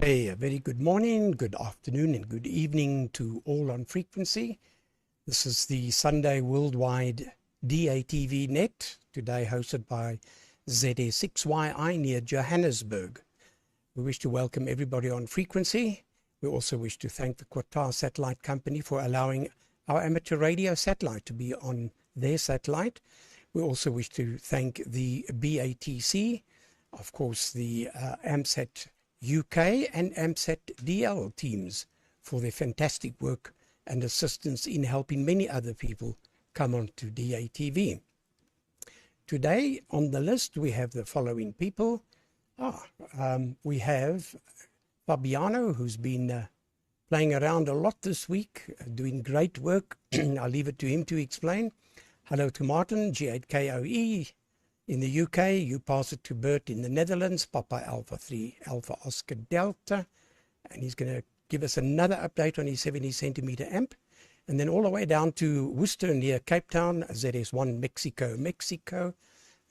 Okay, a very good morning, good afternoon, and good evening to all on frequency. This is the Sunday Worldwide DATV Net, today hosted by ZA6YI near Johannesburg. We wish to welcome everybody on frequency. We also wish to thank the Qatar Satellite Company for allowing our amateur radio satellite to be on their satellite. We also wish to thank the BATC, of course, the AMSAT UK and AMSAT DL teams for their fantastic work and assistance in helping many other people come on to DATV. Today on the list we have the following people. We have Fabiano, who's been playing around a lot this week, doing great work. I'll leave it to him to explain. Hello to Martin, G8KOE. In the UK, you pass it to Bert in the Netherlands, Papa Alpha 3 Alpha Oscar Delta. And he's going to give us another update on his 70 centimeter amp. And then all the way down to Worcester near Cape Town, ZS1 Mexico.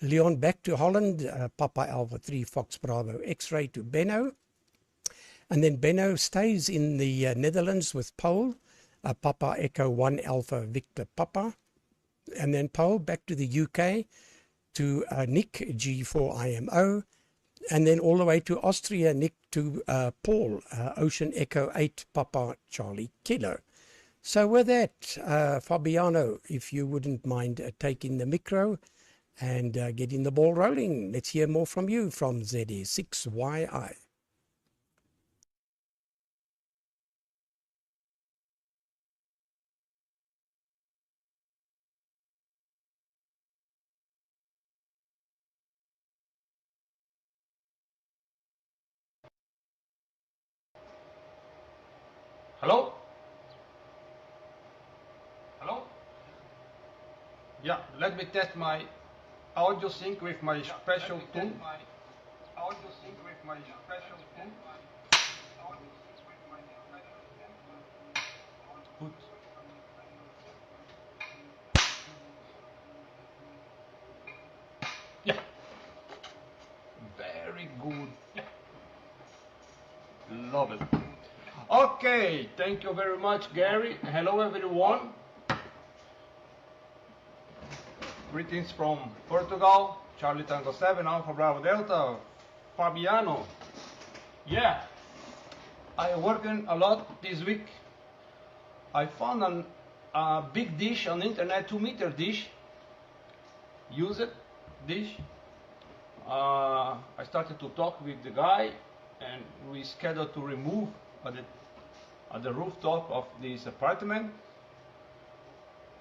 Leon back to Holland, Papa Alpha 3 Fox Bravo X-ray to Beno. And then Beno stays in the Netherlands with Paul, Papa Echo 1 Alpha Victor Papa. And then Paul back to the UK to Nick G4IMO. And then all the way to Austria, Nick to Paul, Ocean Echo 8 Papa Charlie Kilo. So with that, Fabiano, if you wouldn't mind taking the micro and getting the ball rolling. Let's hear more from you from ZA6YI. Hello? Hello? Yeah, let me test my audio sync with my special tool. Good. Yeah. Very good. Yeah. Love it. Okay, thank you very much, Gary. Hello, everyone. Greetings from Portugal, Charlie Tango 7, Alpha Bravo Delta, Fabiano. Yeah, I working a lot this week. I found a big dish on the internet, 2-meter dish, used dish. I started to talk with the guy and we scheduled to remove at the rooftop of this apartment.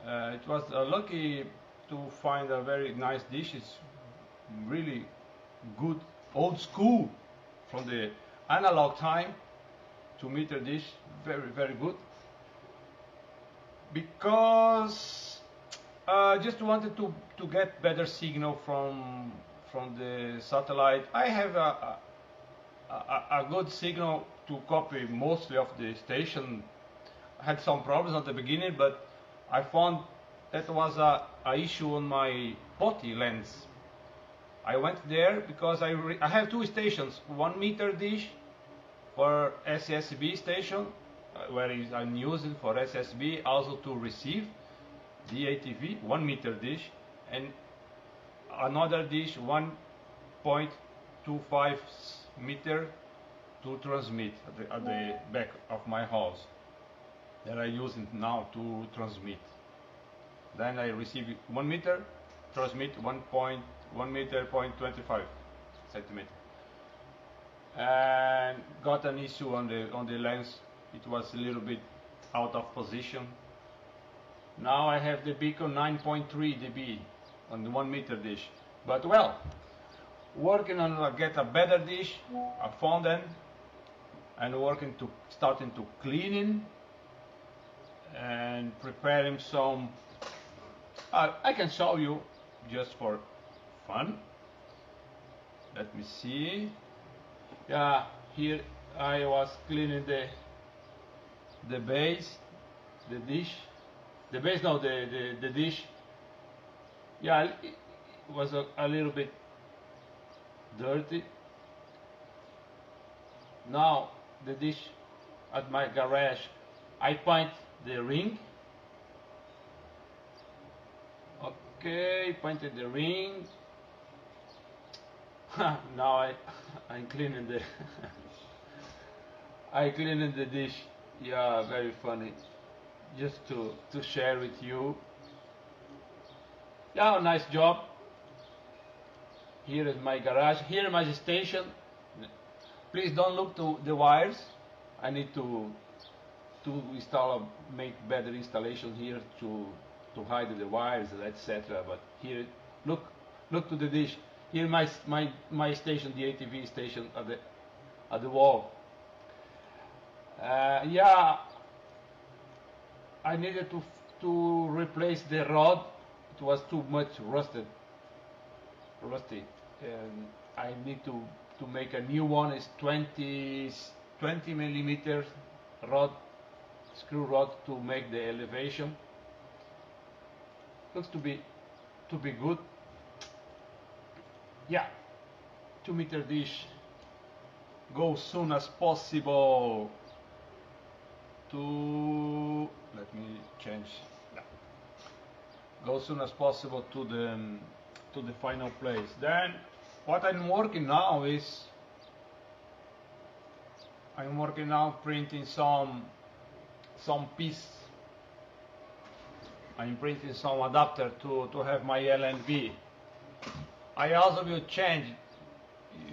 It was lucky to find a very nice dish. It's really good, old school, from the analog time. 2-meter dish, very, very good. Because I just wanted to get better signal from the satellite. I have a good signal to copy mostly of the station. I had some problems at the beginning, but I found that was a issue on my potty lens. I went there because I have two stations, 1-meter dish for SSB station, where I'm using for SSB, also to receive DATV, 1-meter dish, and another dish 1.25 meter to transmit at the back of my house that I use it now to transmit. Then I receive 1 meter, transmit 1 meter, 0.25 centimeter, and got an issue on the lens. It was a little bit out of position. Now I have the beacon 9.3 dB on the 1-meter dish, but well, working on get a better dish. I found them and starting to cleaning and preparing some. I can show you just for fun. Let me see. Yeah, here I was cleaning the base, the dish. The base, no, the dish. Yeah, it was a little bit dirty. Now the dish at my garage, I point the ring. Okay, pointed the ring. Now I'm cleaning the I cleaning the dish. Yeah, very funny. Just to share with you. Yeah, nice job. Here is my garage. Here is my station. Please don't look to the wires. I need to install make better installation here to hide the wires, etc. But here, look to the dish. Here my station, the DATV station at the wall. Yeah, I needed to replace the rod. It was too much rusty, and I need to make a new one. It's 20 millimeters rod, screw rod, to make the elevation. Looks to be good. Yeah, 2-meter dish. Go soon as possible to, let me change. Yeah. Go soon as possible to the final place. Then what I'm working now is printing some piece. I'm printing some adapter to have my LNB. I also will change,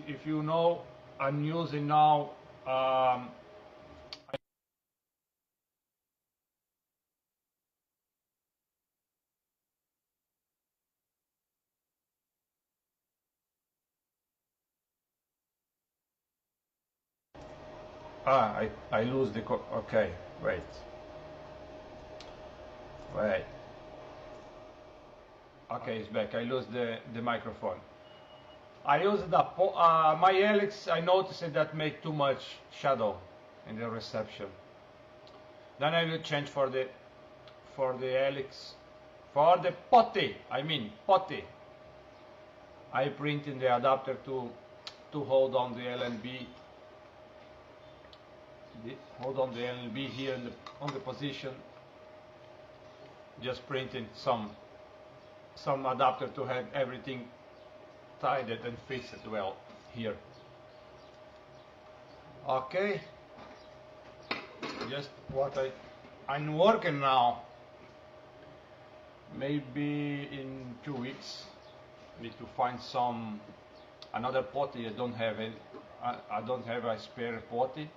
if you know, I'm using now I lose the okay, wait. Okay, it's back. I lose the microphone. I use my helix. I noticed that make too much shadow in the reception. Then I will change for the helix, for the potty. I mean potty. I print in the adapter to hold on the LNB. Hold on the LNB here on the position. Just printing some adapter to have everything tied and fixed well here. Okay, just what I'm working now. Maybe in 2 weeks I need to find another potty. I don't have it. I don't have a spare potty.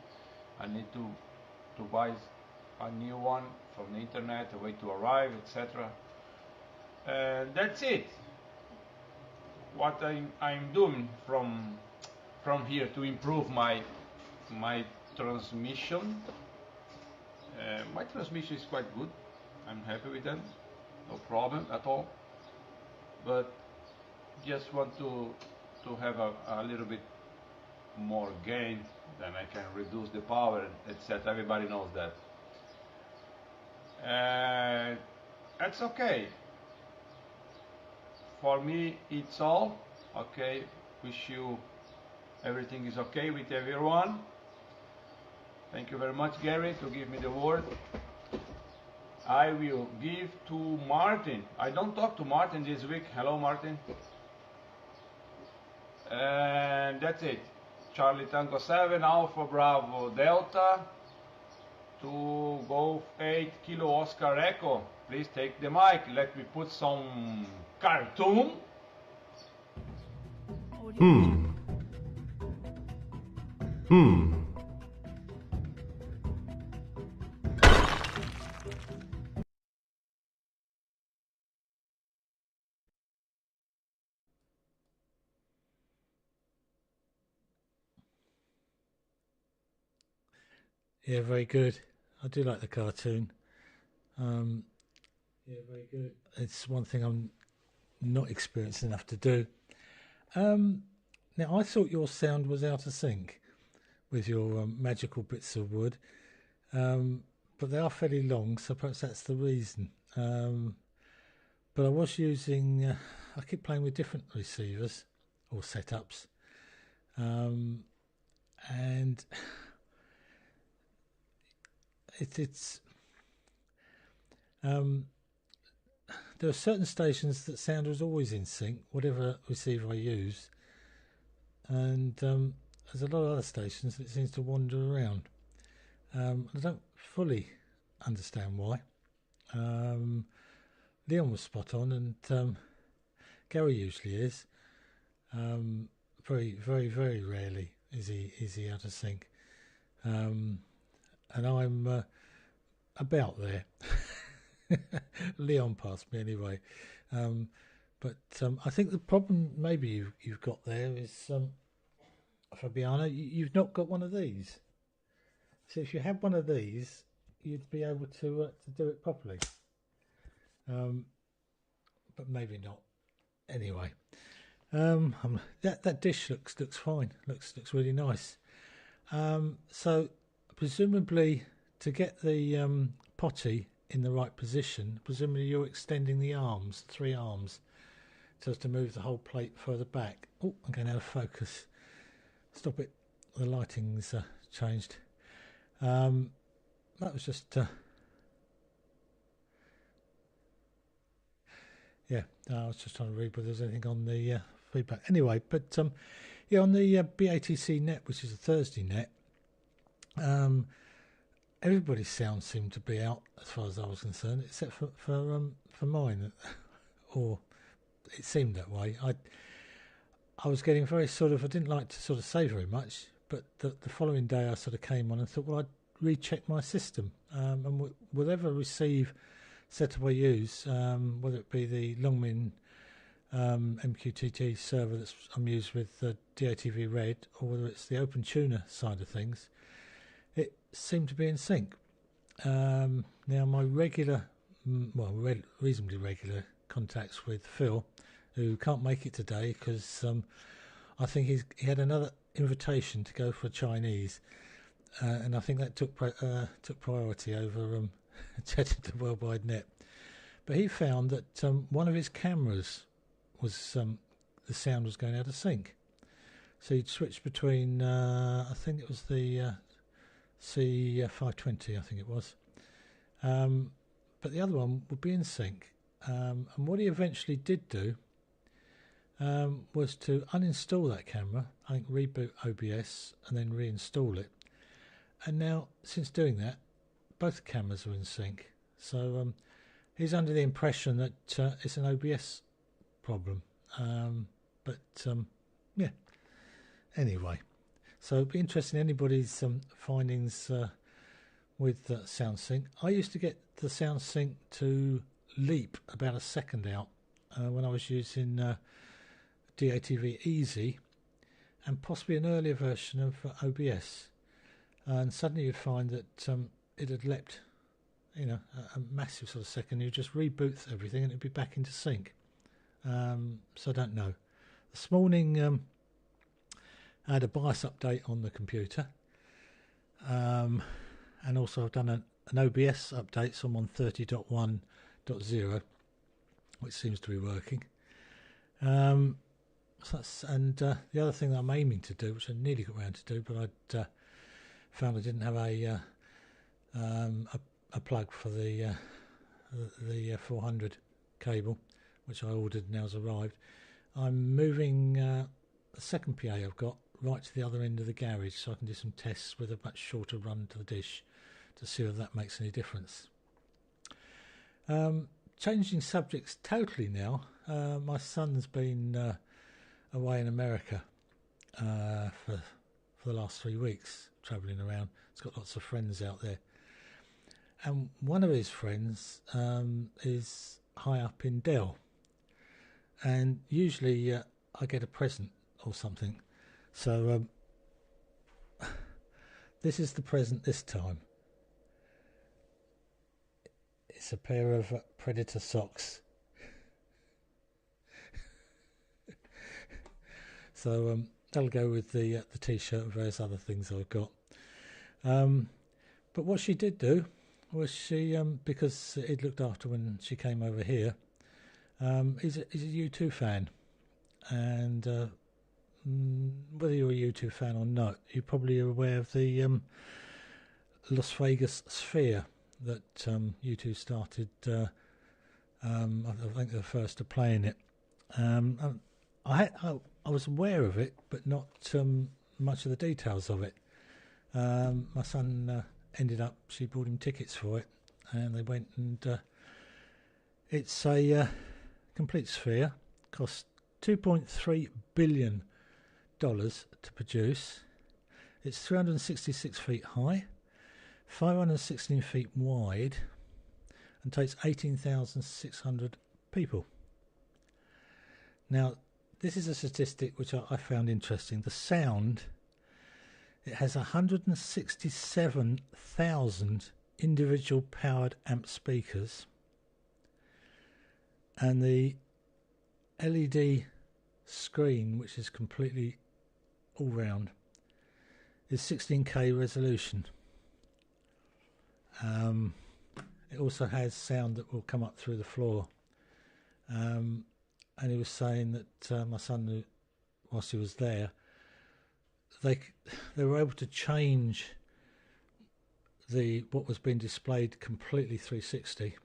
I need to buy a new one from the internet, a way to arrive, etc. That's it. What I'm doing from here to improve my transmission. My transmission is quite good. I'm happy with them. No problem at all. But just want to have a little bit more gain, then I can reduce the power, etc. Everybody knows that. That's okay. For me, it's all okay. Wish you everything is okay with everyone. Thank you very much, Gary, to give me the word. I will give to Martin. I don't talk to Martin this week. Hello, Martin. And that's it. Charlie Tango 7, Alpha Bravo Delta, to Golf 8, Kilo Oscar Echo. Please take the mic. Let me put some cartoon. Yeah, very good. I do like the cartoon. Yeah, very good. It's one thing I'm not experienced enough to do. Now, I thought your sound was out of sync with your magical bits of wood, but they are fairly long, so perhaps that's the reason. But I was using, I keep playing with different receivers or setups, and it's there are certain stations that sound is always in sync, whatever receiver I use, and there's a lot of other stations that seems to wander around. I don't fully understand why. Leon was spot on, and Gary usually is. Very, very, very rarely is he out of sync, and I'm about there. Leon passed me anyway, but I think the problem maybe you've got there is Fabiano, you've not got one of these. So if you had one of these, you'd be able to do it properly, but maybe not. Anyway, that dish looks fine. Looks really nice. So presumably to get the potty in the right position, presumably you're extending the arms, 3 arms, so as to move the whole plate further back. Oh, I'm going out of focus. Stop it. The lighting's changed. That was just yeah, I was just trying to read whether there's anything on the feedback. Anyway, but yeah, on the BATC net, which is a Thursday net, everybody's sound seemed to be out as far as I was concerned, except for mine, or it seemed that way. I was getting very I didn't like to sort of say very much, but the following day I sort of came on and thought, well, I'd recheck my system, and whatever receive setup I use, whether it be the Longmin MQTT server I'm used with DATV Red, or whether it's the Open Tuner side of things, it seemed to be in sync. Now my reasonably regular contacts with Phil, who can't make it today because I think he had another invitation to go for Chinese, and I think that took priority over DATV Worldwide Net. But he found that one of his cameras was the sound was going out of sync, so he'd switched between I think it was the C520, I think it was, but the other one would be in sync, and what he eventually did do was to uninstall that camera, I think reboot OBS and then reinstall it, and now since doing that both cameras are in sync. So he's under the impression that it's an OBS problem, but yeah, anyway, so it'd be interesting anybody's findings with sound sync. I used to get the sound sync to leap about a second out when I was using DATV Easy and possibly an earlier version of OBS, and suddenly you'd find that it had leapt, a massive sort of second. You just reboot everything and it'd be back into sync. So I don't know. This morning I had a BIOS update on the computer, and also I've done an OBS update, so I'm on 30.1.0, which seems to be working. The other thing that I'm aiming to do, which I nearly got around to do, but I found I didn't have a plug for the 400 cable, which I ordered and now has arrived. I'm moving the second PA I've got right to the other end of the garage, so I can do some tests with a much shorter run to the dish to see whether that makes any difference. Changing subjects totally now. My son's been away in America for the last 3 weeks, travelling around. He's got lots of friends out there, and one of his friends is high up in Dell, and usually I get a present or something, so this is the present this time. It's a pair of Predator socks. So that'll go with the t-shirt and various other things I've got. But what she did do was she, because it looked after when she came over here, is a U2 fan, and whether you're a U2 fan or not, you probably are aware of the Las Vegas sphere that U2 started. I think they're the first to play in it. I was aware of it, but not much of the details of it. My son she bought him tickets for it, and they went, and it's a complete sphere. Cost $2.3 billion to produce. It's 366 feet high, 516 feet wide, and takes 18,600 people. Now, this is a statistic which I found interesting. The sound, it has 167,000 individual powered amp speakers, and the LED screen, which is completely all round, is 16K resolution. It also has sound that will come up through the floor. And he was saying that my son, whilst he was there, they were able to change what was being displayed completely 360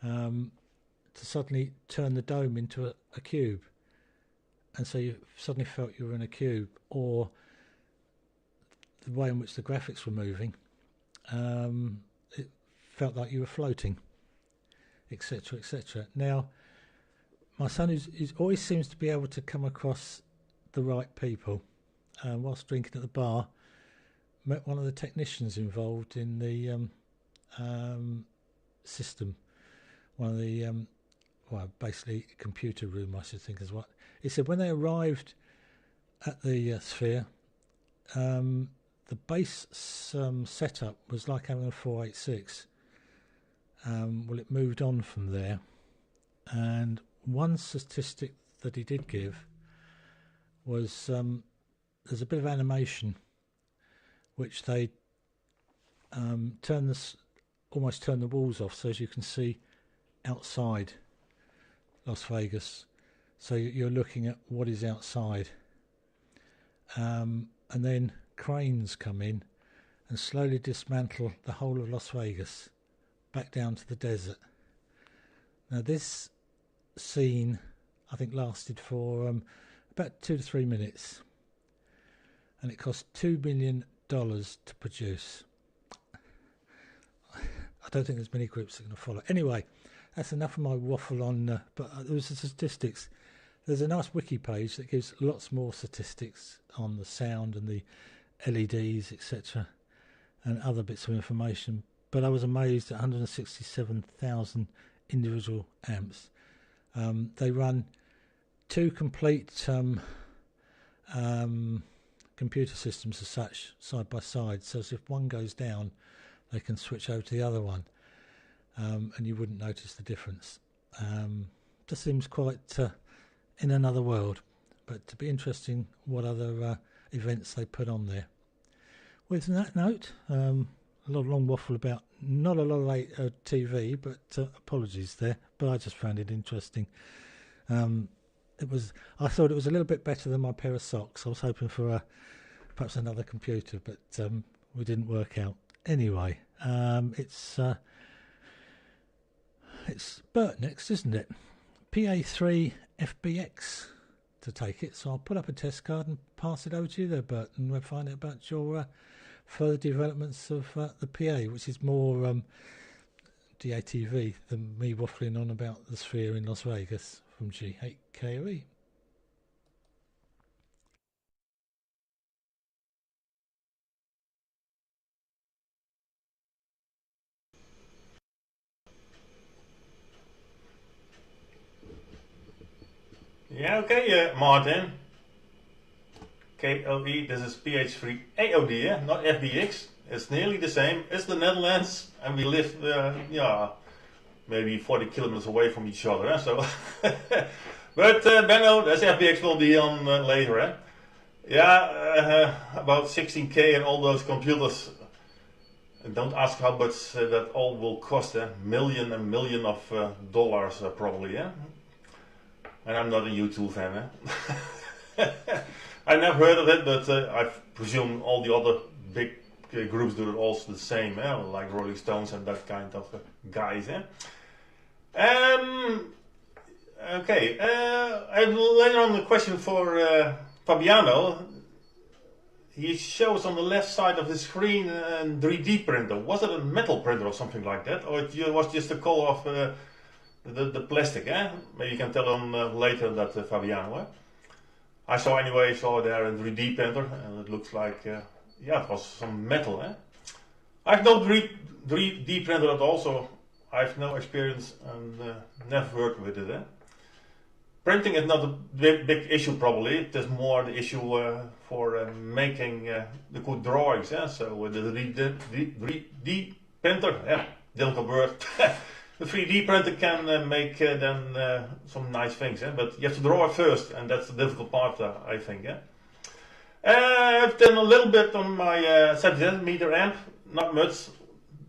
to suddenly turn the dome into a cube, and so you suddenly felt you were in a cube, or the way in which the graphics were moving, it felt like you were floating, etc., etc. Now, my son always seems to be able to come across the right people. Whilst drinking at the bar, met one of the technicians involved in the system, one of the basically computer room, I should think is what he said. When they arrived at the sphere, the base setup was like having a 486. Well, it moved on from there, and one statistic that he did give was there's a bit of animation which they almost turn the walls off, so as you can see outside Las Vegas, so you're looking at what is outside, and then cranes come in and slowly dismantle the whole of Las Vegas back down to the desert. Now, this scene I think lasted for about 2 to 3 minutes, and it cost $2 million to produce. I don't think there's many groups that are going to follow. Anyway, that's enough of my waffle on, but there was the statistics. There's a nice wiki page that gives lots more statistics on the sound and the LEDs, etc., and other bits of information. But I was amazed at 167,000 individual amps. They run 2 complete computer systems as such, side by side, so as if one goes down, they can switch over to the other one, and you wouldn't notice the difference. Just seems quite in another world, but to be interesting what other events they put on there. With that note, a lot of long waffle about not a lot of TV, but apologies there, but I just found it interesting. I thought it was a little bit better than my pair of socks. I was hoping for perhaps another computer, but we didn't work out. Anyway, it's Bert next, isn't it? PA3 FBX to take it. So I'll put up a test card and pass it over to you there, Bert, and we'll find out about your further developments of the PA, which is more DATV than me waffling on about the sphere in Las Vegas from G8KOE. Yeah, okay, Martin. KOE, this is PH3 AOD, yeah? Not FBX. It's nearly the same. It's the Netherlands, and we live, maybe 40 kilometers away from each other. So, but Beno, that's FBX will be on later. Eh? Yeah, about 16K and all those computers. And don't ask how much that all will cost. Million of dollars probably. Yeah. And I'm not a U2 fan. Eh? I never heard of it, but I presume all the other big groups do it also the same, like Rolling Stones and that kind of guys. Okay, I have later on a question for Fabiano. He shows on the left side of the screen a 3D printer. Was it a metal printer or something like that, or it was just the color of the plastic? Maybe you can tell him later that, Fabiano. I saw there a 3D printer, and it looks like yeah, it was some metal. I have no 3D printer at all, so I have no experience and never worked with it. Printing is not a big issue probably. It is more the issue for making the good drawings. So with the 3D printer, difficult word. The 3D printer can make then some nice things, but you have to draw it first, and that's the difficult part, I think. I've done a little bit on my 70mm amp, not much.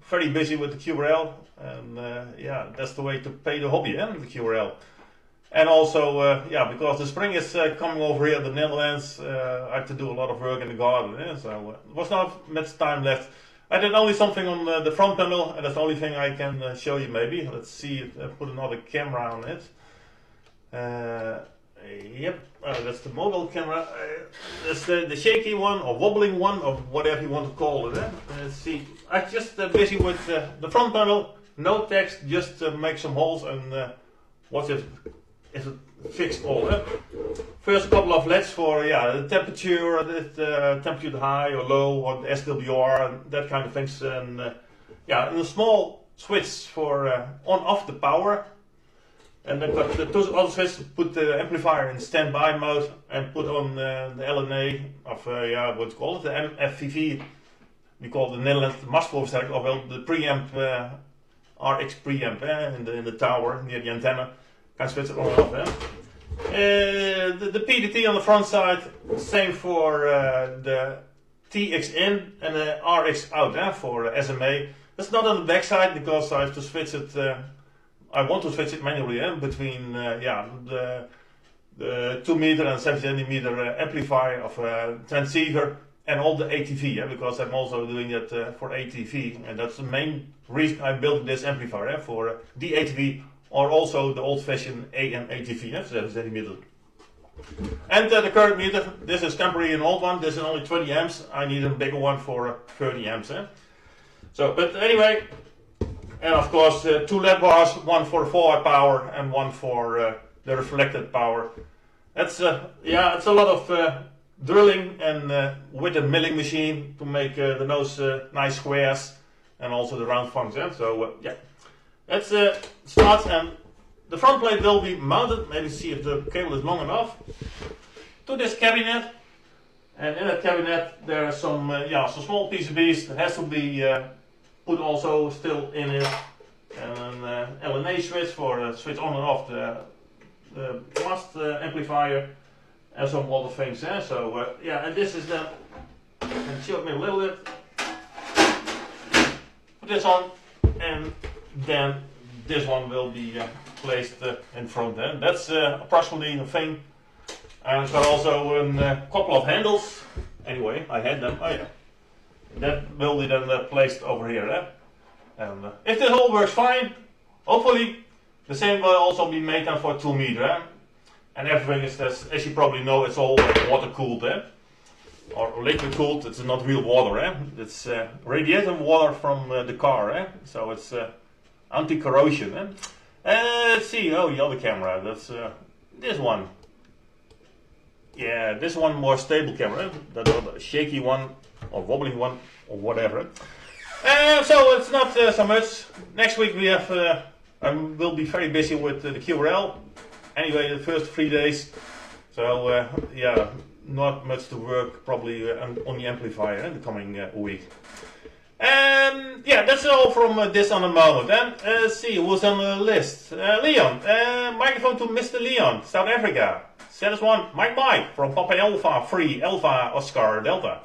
Very busy with the QRL, and yeah, that's the way to pay the hobby, the QRL. And also, yeah, because the spring is coming over here in the Netherlands, I have to do a lot of work in the garden, so there was not much time left. I did only something on the front panel, and that's the only thing I can show you maybe. Let's see, put another camera on it. Yep, that's the mobile camera. That's the shaky one, or wobbling one, or whatever you want to call it. Let's see, I'm just busy with the front panel, no text, just make some holes and watch it. Is it fixed all? First a couple of LEDs for the temperature, the temperature high or low, or the SWR, and that kind of things. And and a small switch for on-off the power. And then got the two other switches, put the amplifier in standby mode and put on the LNA of what's called the MFVV. We call the Netherlands the Mastvoorversterker, or well the preamp, RX preamp in the tower near the antenna. Can switch it on and off. The PDT on the front side, same for the TX in and the RX out for SMA. That's not on the back side because I have to switch it. I want to switch it manually between the 2 meter and 7 centimeter amplifier of transceiver and all the ATV, because I'm also doing it for ATV, and that's the main reason I built this amplifier for DATV. Or also the old-fashioned AM ATV, 7 centimeter. And the current meter, this is temporary an old one, this is only 20 amps, I need a bigger one for 30 amps. So, but anyway, and of course 2 LED bars, one for forward power and one for the reflected power. That's, it's a lot of drilling and with a milling machine to make those nice squares and also the round functions. So, let's start, and the front plate will be mounted, maybe see if the cable is long enough, to this cabinet. And in that cabinet there are some small PCBs that has to be put also still in it. And an LNA switch for switch on and off the blast amplifier, and some other things. So and this is then, and show me a little bit. Put this on, and then this one will be placed in front. That's approximately the thing. And it's got also a couple of handles. Anyway, I had them. Oh yeah, that will be then placed over here. And if this all works fine, hopefully the same will also be made for 2 meter. And everything is, as you probably know, it's all water cooled. Or liquid cooled. It's not real water. It's radiator water from the car. So it's anti-corrosion. Let's see, the other camera, that's this one. Yeah, this one more stable camera, that other shaky one, or wobbling one, or whatever. So it's not so much. Next week we have, I will be very busy with the QRL. Anyway, the first 3 days. So not much to work probably on the amplifier in the coming week. That's all from this on the moment. Let's see who's on the list. Leon, microphone to Mr. Leon, South Africa. Status 1, Mike from Papa Alpha 3 Alpha Oscar Delta.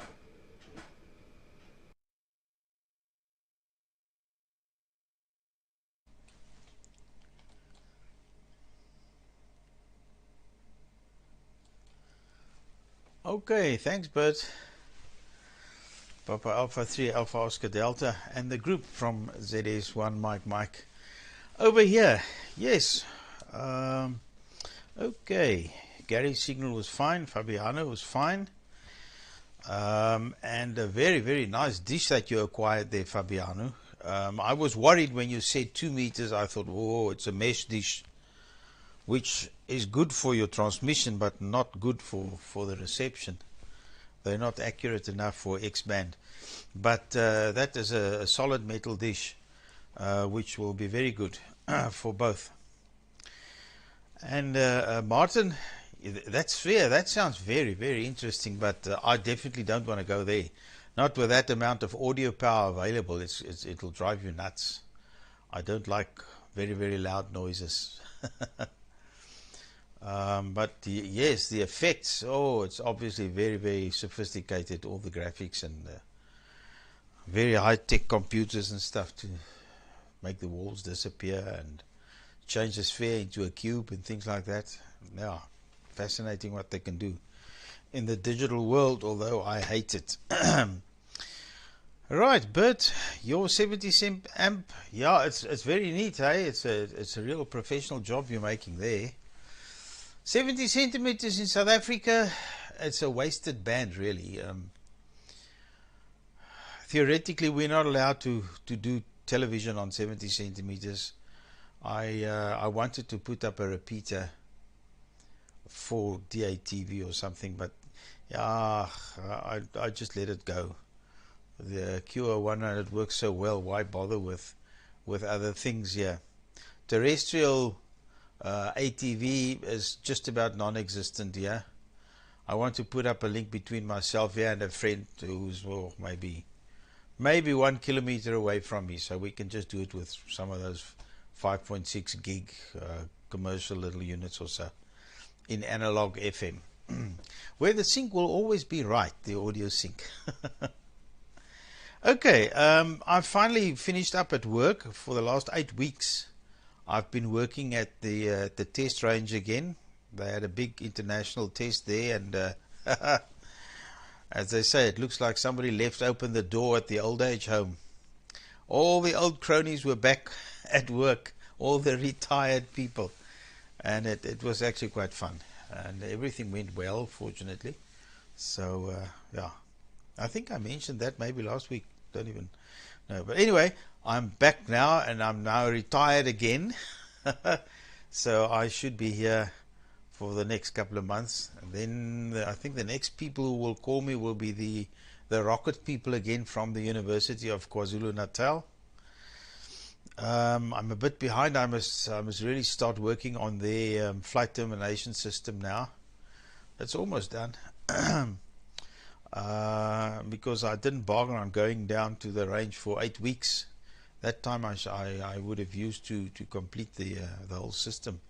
Okay, thanks Bert. Papa Alpha 3 Alpha Oscar Delta, and the group from ZS1 Mike. Over here, yes. Okay, Gary's signal was fine, Fabiano was fine. And a very, very nice dish that you acquired there, Fabiano. I was worried when you said 2 meters. I thought, oh, it's a mesh dish, which is good for your transmission, but not good for the reception. They're not accurate enough for X-band. But that is a solid metal dish, which will be very good for both. And Martin, that's fair. That sounds very, very interesting, but I definitely don't want to go there. Not with that amount of audio power available. It'll drive you nuts. I don't like very, very loud noises. But yes, the effects, oh, it's obviously very, very sophisticated, all the graphics and very high-tech computers and stuff to make the walls disappear and change the sphere into a cube and things like that. Yeah, fascinating what they can do in the digital world, although I hate it. Right, Bert, your 70 amp, yeah, it's very neat, hey? It's a real professional job you're making there. 70 centimeters in South Africa, it's a wasted band, really. Theoretically, we're not allowed to do television on 70 centimeters. I wanted to put up a repeater for DATV or something, but yeah, I just let it go. The QO-100 works so well, why bother with other things here? Terrestrial ATV is just about non-existent here. I want to put up a link between myself here and a friend who's maybe 1 kilometer away from me, so we can just do it with some of those 5.6 gig commercial little units or so in analog FM, where the sync will always be right, the audio sync. Okay, I finally finished up at work. For the last 8 weeks I've been working at the test range again. They had a big international test there, and as they say, it looks like somebody left open the door at the old age home. All the old cronies were back at work, all the retired people, and it was actually quite fun, and everything went well, fortunately. So yeah, I think I mentioned that maybe last week, don't even know, but anyway, I'm back now, and I'm now retired again. So I should be here for the next couple of months, and then I think the next people who will call me will be the rocket people again from the University of KwaZulu-Natal. I'm a bit behind. I must really start working on their flight termination system now. It's almost done. Because I didn't bargain on going down to the range for 8 weeks. That time I would have used to complete the whole system.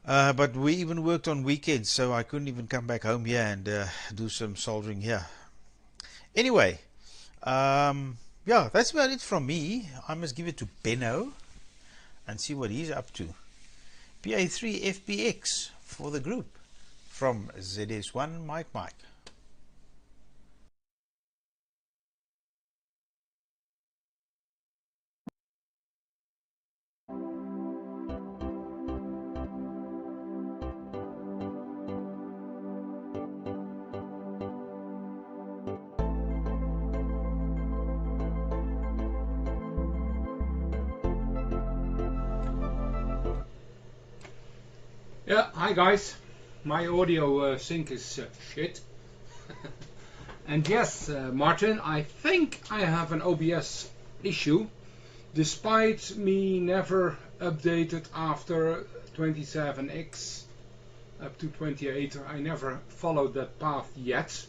But we even worked on weekends, so I couldn't even come back home here and do some soldering here. Anyway, yeah, that's about it from me. I must give it to Beno and see what he's up to. PA3 FBX for the group from ZS1 Mike. Yeah, hi guys. My audio sync is shit. And yes, Martin, I think I have an OBS issue. Despite me never updated after 27X up to 28, I never followed that path yet.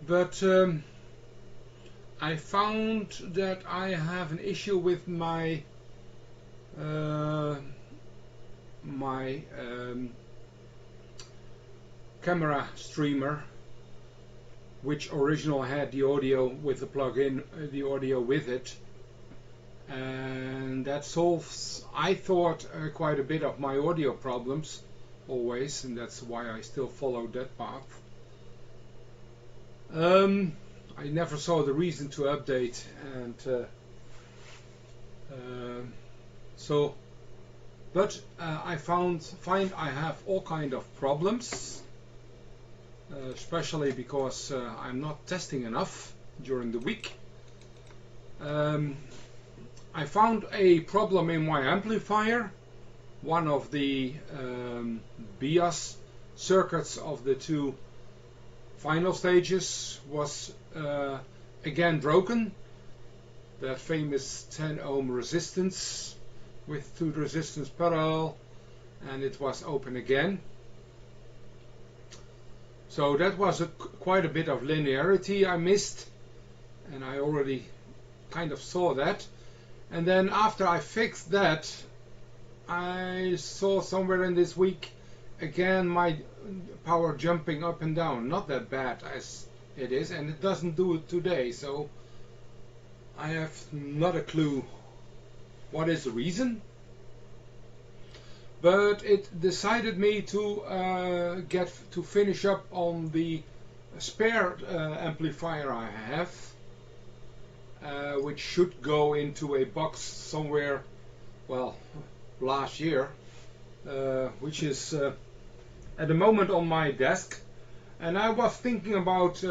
But I found that I have an issue with my camera streamer, which originally had the audio with the plug-in, the audio with it, and that solves, I thought, quite a bit of my audio problems always, and that's why I still follow that path. I never saw the reason to update, and but I find I have all kind of problems, especially because I'm not testing enough during the week. I found a problem in my amplifier. One of the BIOS circuits of the two final stages was again broken. That famous 10 ohm resistance with two resistance parallel, and it was open again. So that was quite a bit of linearity I missed, and I already kind of saw that. And then after I fixed that, I saw somewhere in this week again my power jumping up and down. Not that bad as it is, and it doesn't do it today, so I have not a clue what is the reason. But it decided me to finish up on the spare amplifier I have, which should go into a box somewhere, well, last year, which is at the moment on my desk. And I was thinking about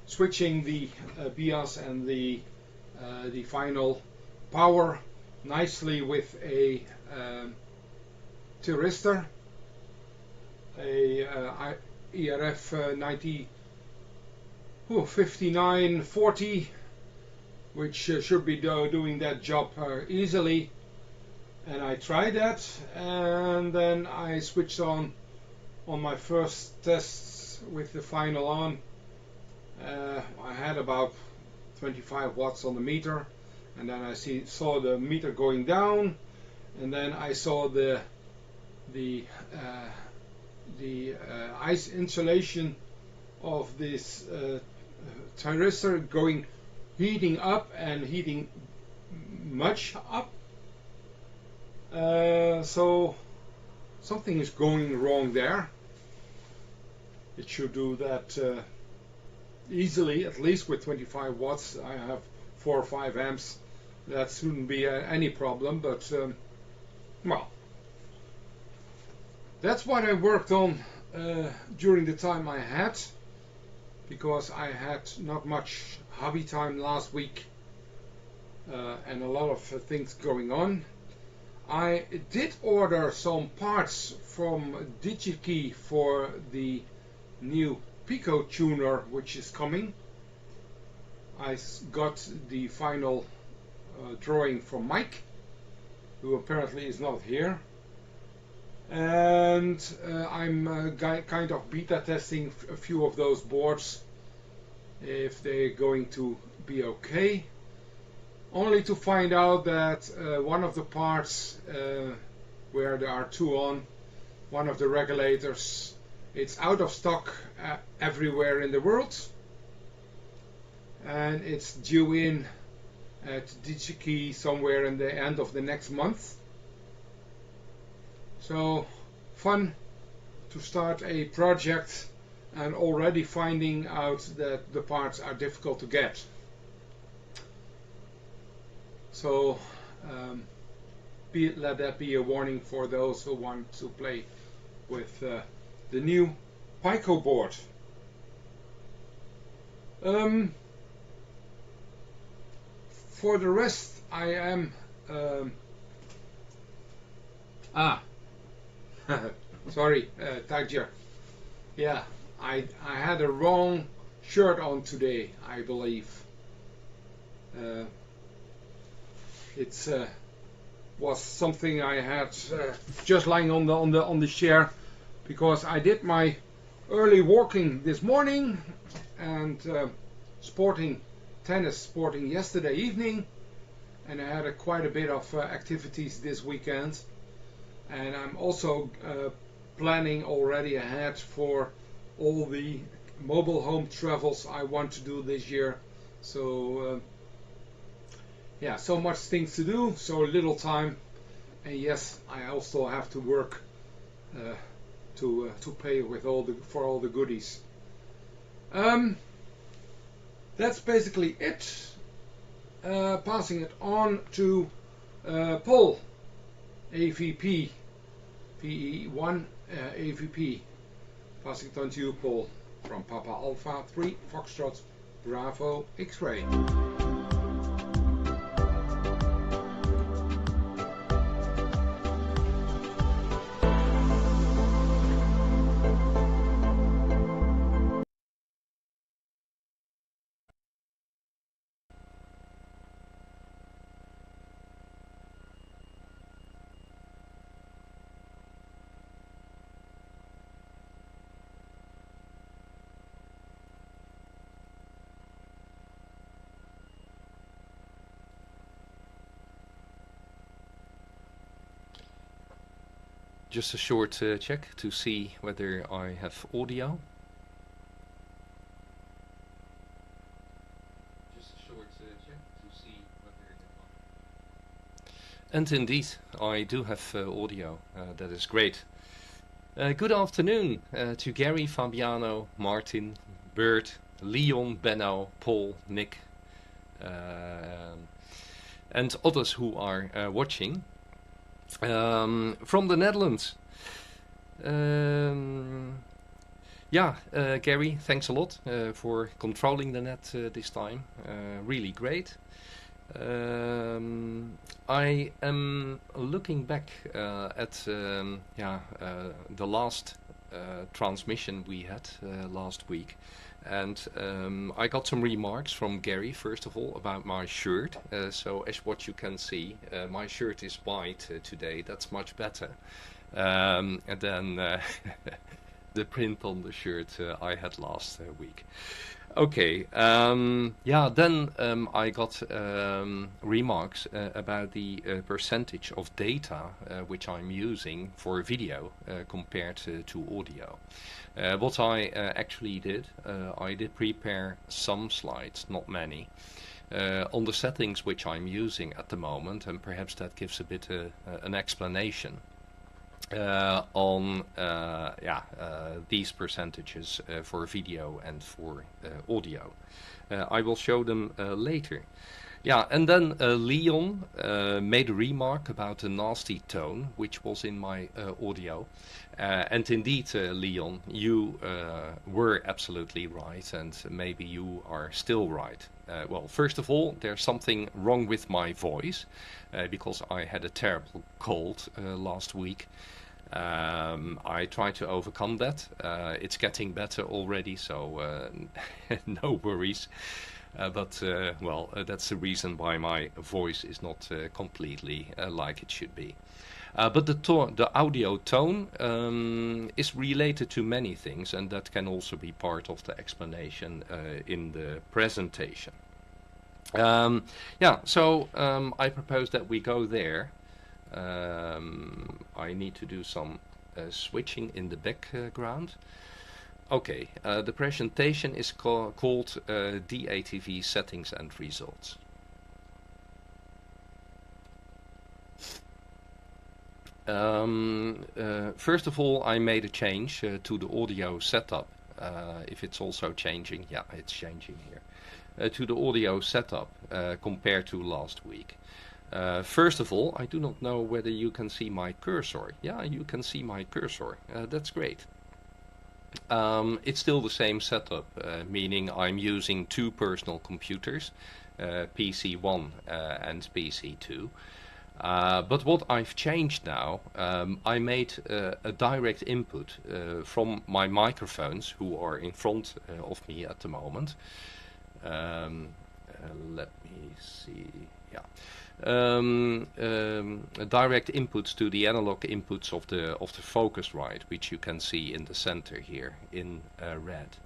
switching the BIOS and the final power nicely with a thyristor, a ERF 5940, which should be doing that job easily. And I tried that, and then I switched on my first tests with the final on. I had about 25 watts on the meter, and then I saw the meter going down, and then I saw the ice insulation of this thyristor heating up and heating much up. So something is going wrong there. It should do that easily, at least with 25 watts. I have 4 or 5 amps. That shouldn't be any problem, but well, that's what I worked on during the time I had, because I had not much hobby time last week and a lot of things going on. I did order some parts from DigiKey for the new Pico tuner, which is coming. I got the final drawing from Mike, who apparently is not here, and I'm kind of beta testing a few of those boards, if they're going to be okay, only to find out that one of the parts where there are two on, one of the regulators, it's out of stock everywhere in the world, and it's due in at DigiKey somewhere in the end of the next month. So fun to start a project and already finding out that the parts are difficult to get. So let that be a warning for those who want to play with the new Pico board. For the rest, I am sorry, Tiger. Yeah, I had a wrong shirt on today, I believe. It was something I had just lying on the chair, because I did my early walking this morning and tennis sporting yesterday evening, and I had quite a bit of activities this weekend, and I'm also planning already ahead for all the mobile home travels I want to do this year. So yeah, so much things to do, so little time, and yes, I also have to work to pay with for all the goodies. That's basically it. Passing it on to Paul, AVP, PE1 AVP. Passing it on to you, Paul, from Papa Alpha 3 Foxtrot Bravo X-Ray. Just a short check to see whether I have audio. Just a short check to see whether. And indeed, I do have audio. That is great. Good afternoon to Gary, Fabiano, Martin, Bert, Leon, Beno, Paul, Nick, and others who are watching. From the Netherlands. Gary, thanks a lot for controlling the net this time. Really great. I am looking back at the last transmission we had last week. And I got some remarks from Gary, first of all, about my shirt. So as what you can see, my shirt is white today. That's much better. And then the print on the shirt I had last week. Okay, then I got remarks about the percentage of data which I'm using for video compared to audio. What I actually did, I did prepare some slides, not many, on the settings which I'm using at the moment, and perhaps that gives a bit an explanation on these percentages for video and for audio. I will show them later. Yeah, and then Leon made a remark about the nasty tone which was in my audio. And indeed, Leon, you were absolutely right, and maybe you are still right. Well, first of all, there's something wrong with my voice, because I had a terrible cold last week. I tried to overcome that. It's getting better already, so no worries. But that's the reason why my voice is not completely like it should be. But the audio tone is related to many things, and that can also be part of the explanation in the presentation. I propose that we go there. I need to do some switching in the background. Okay, the presentation is called DATV Settings and Results. First of all, I made a change to the audio setup. If it's also changing, yeah, it's changing here. To the audio setup compared to last week. First of all, I do not know whether you can see my cursor. Yeah, you can see my cursor. That's great. It's still the same setup, meaning I'm using two personal computers, PC1 and PC2. But what I've changed now, I made a direct input from my microphones, who are in front of me at the moment. Let me see. Yeah. Direct inputs to the analog inputs of the Focusrite, which you can see in the center here in red.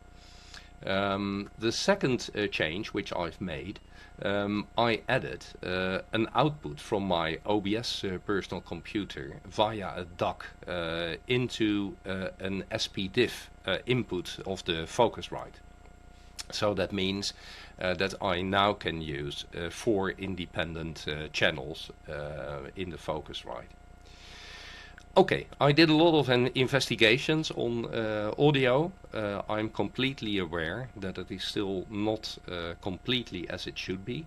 The second change which I've made, I added an output from my OBS personal computer via a DAC into an SPDIF input of the Focusrite. So that means that I now can use 4 independent channels in the Focusrite. Okay, I did a lot of investigations on audio. I'm completely aware that it is still not completely as it should be,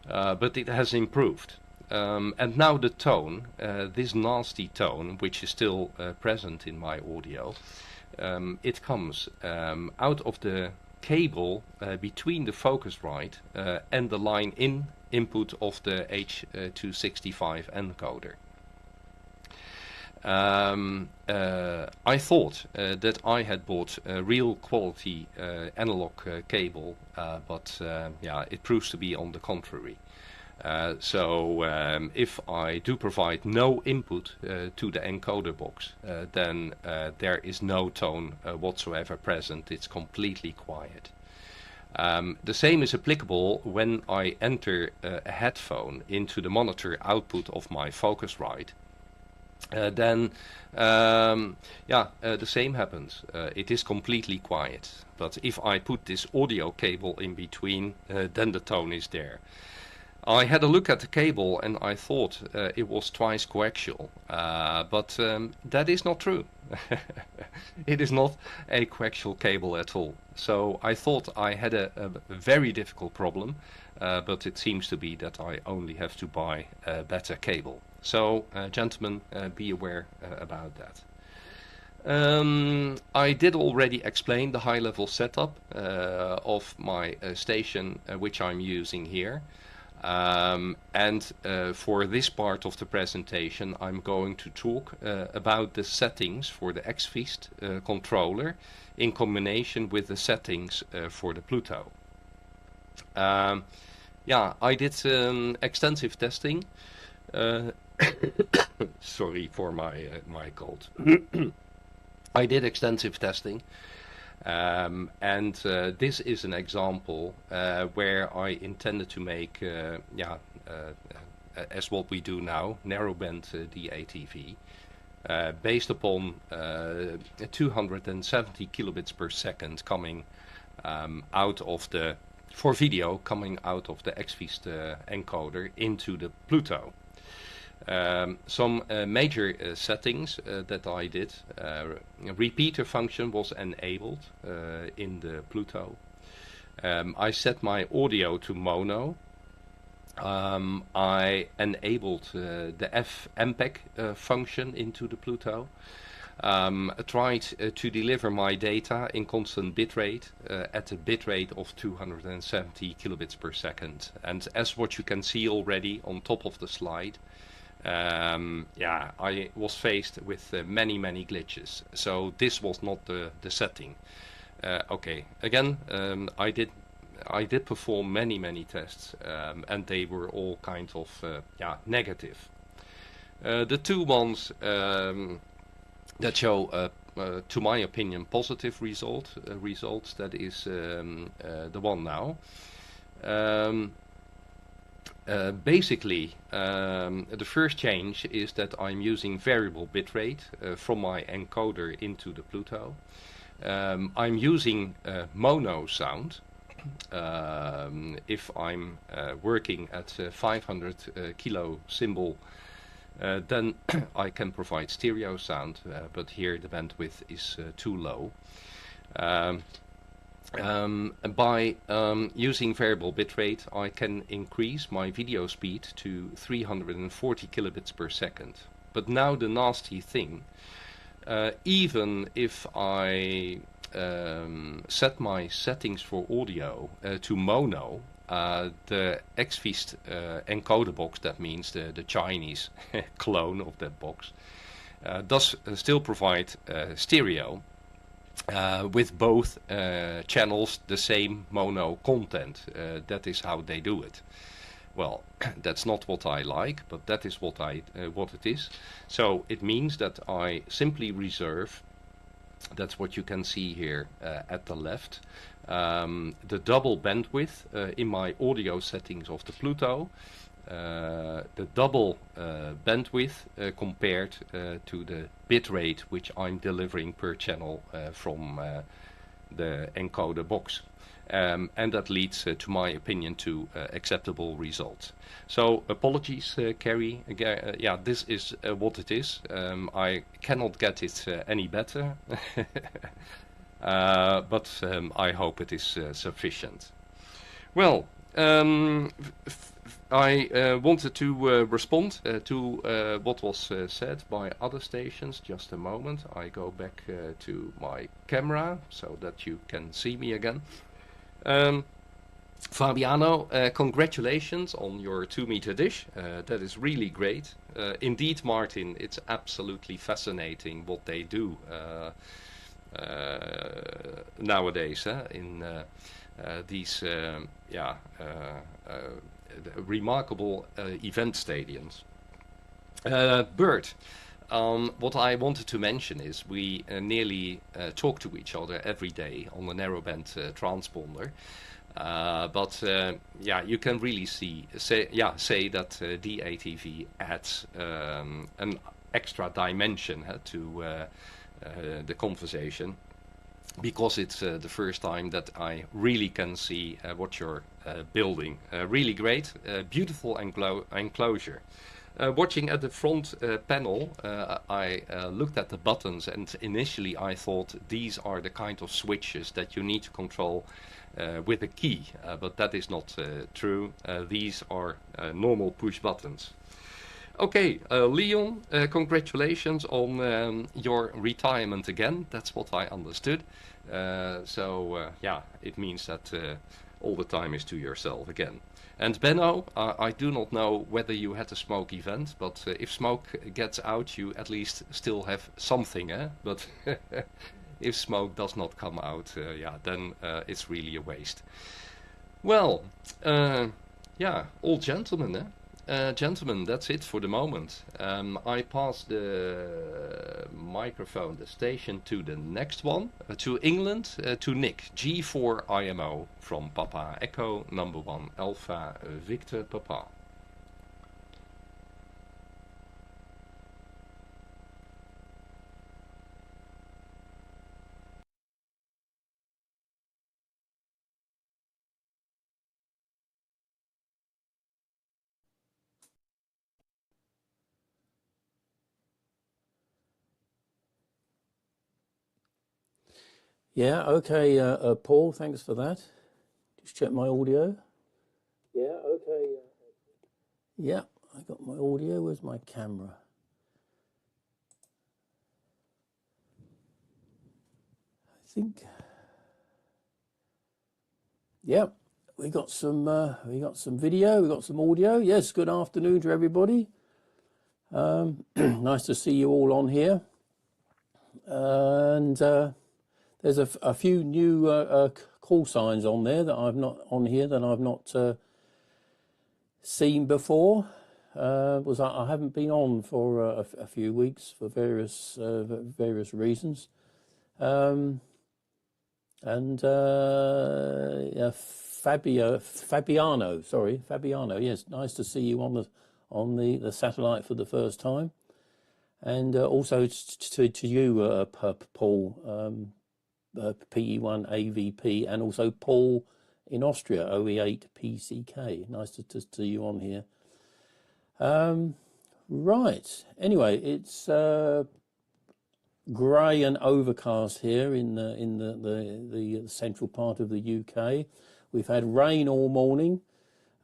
but it has improved. And now the tone, this nasty tone, which is still present in my audio, it comes out of the cable between the Focusrite and the line input of the H265 encoder. I thought that I had bought a real quality analog cable, but yeah, it proves to be on the contrary. So if I do provide no input to the encoder box, then there is no tone whatsoever present. It's completely quiet. The same is applicable when I enter a headphone into the monitor output of my Focusrite. Then the same happens. It is completely quiet. But if I put this audio cable in between, then the tone is there. I had a look at the cable and I thought it was twice coaxial, but that is not true. It is not a coaxial cable at all. So I thought I had a very difficult problem, but it seems to be that I only have to buy a better cable. So gentlemen, be aware about that. I did already explain the high-level setup of my station which I'm using here. For this part of the presentation I'm going to talk about the settings for the X-Feast controller in combination with the settings for the Pluto. Yeah, I did extensive testing. Sorry for my cold. I did extensive testing. This is an example where I intended to make, as what we do now, narrowband DATV, based upon 270 kilobits per second coming out of the, for video, coming out of the X-Feast encoder into the Pluto. Some major settings that I did. Repeater function was enabled in the Pluto. I set my audio to mono. I enabled the MPEG function into the Pluto. Tried to deliver my data in constant bitrate at a bitrate of 270 kilobits per second. And as what you can see already on top of the slide, I was faced with many glitches. So this was not the setting. Okay, again, I did perform many tests, and they were all kind of negative. The two ones that show, to my opinion, positive results. That is the one now. Basically, the first change is that I'm using variable bitrate from my encoder into the Pluto. I'm using mono sound. If I'm working at 500 kilo symbol, then I can provide stereo sound, but here the bandwidth is too low. By using variable bitrate, I can increase my video speed to 340 kilobits per second. But now the nasty thing, even if I set my settings for audio to mono, the X-Feast encoder box, that means the Chinese clone of that box, does still provide stereo. With both channels the same mono content. That is how they do it. Well, that's not what I like, but that is what it is. So it means that I simply reserve, that's what you can see here at the left, the double bandwidth in my audio settings of the Pluto. The double bandwidth compared to the bitrate which I'm delivering per channel from the encoder box. and that leads, to my opinion, to acceptable results. So apologies, Kerry. Yeah, this is what it is. I cannot get it any better, but I hope it is sufficient. Well, I wanted to respond to what was said by other stations. Just a moment. I go back to my camera so that you can see me again. Fabiano, congratulations on your 2-meter dish. That is really great. Indeed, Martin, it's absolutely fascinating what they do nowadays in these remarkable event stadiums. Bert, what I wanted to mention is we nearly talk to each other every day on the narrowband transponder. But you can really say that DATV adds an extra dimension to the conversation, because it's the first time that I really can see what you're building. Really great, beautiful enclosure. Watching at the front panel, I looked at the buttons, and initially I thought these are the kind of switches that you need to control with a key, but that is not true. These are normal push buttons. Okay, Leon, congratulations on your retirement again. That's what I understood. It means that all the time is to yourself again. And Beno, I do not know whether you had a smoke event, but if smoke gets out, you at least still have something, eh? But if smoke does not come out, then it's really a waste. Well, all gentlemen, eh? Gentlemen, that's it for the moment. I pass the microphone, the station, to the next one, to England, to Nick, G4IMO from Papa Echo number 1 Alpha Victor Papa. Yeah, okay, Paul, thanks for that. Just check my audio. Yeah, okay. Yeah, I got my audio. Where's my camera? I think. Yeah, we got some video, we got some audio. Yes, good afternoon to everybody. Nice to see you all on here. And there's a few new call signs on there that I've not on here that I've not seen before. I haven't been on for a few weeks for various reasons. Fabiano. Yes, nice to see you on the satellite for the first time, and also to you, Paul, PE1 AVP, and also Paul in Austria, OE8 PCK. Nice to see you on here. Right. Anyway, it's grey and overcast here in the central part of the UK. We've had rain all morning,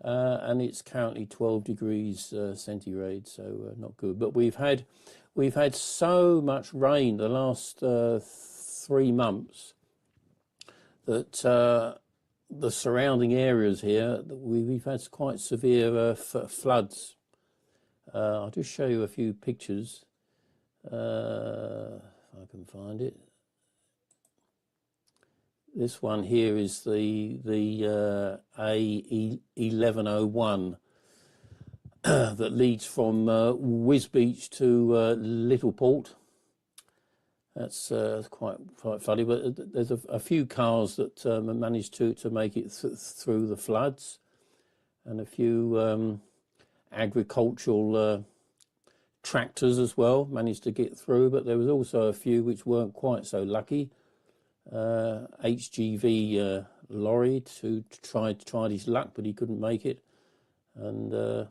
and it's currently 12 degrees centigrade, so not good. But we've had so much rain the last 3 months that the surrounding areas here, we've had quite severe floods. I'll just show you a few pictures. If I can find it. This one here is the A1101 that leads from Wisbeach to Littleport. That's quite funny, but there's a few cars that managed to make it through the floods, and a few agricultural tractors as well managed to get through, but there was also a few which weren't quite so lucky. HGV lorry to try his luck, but he couldn't make it, and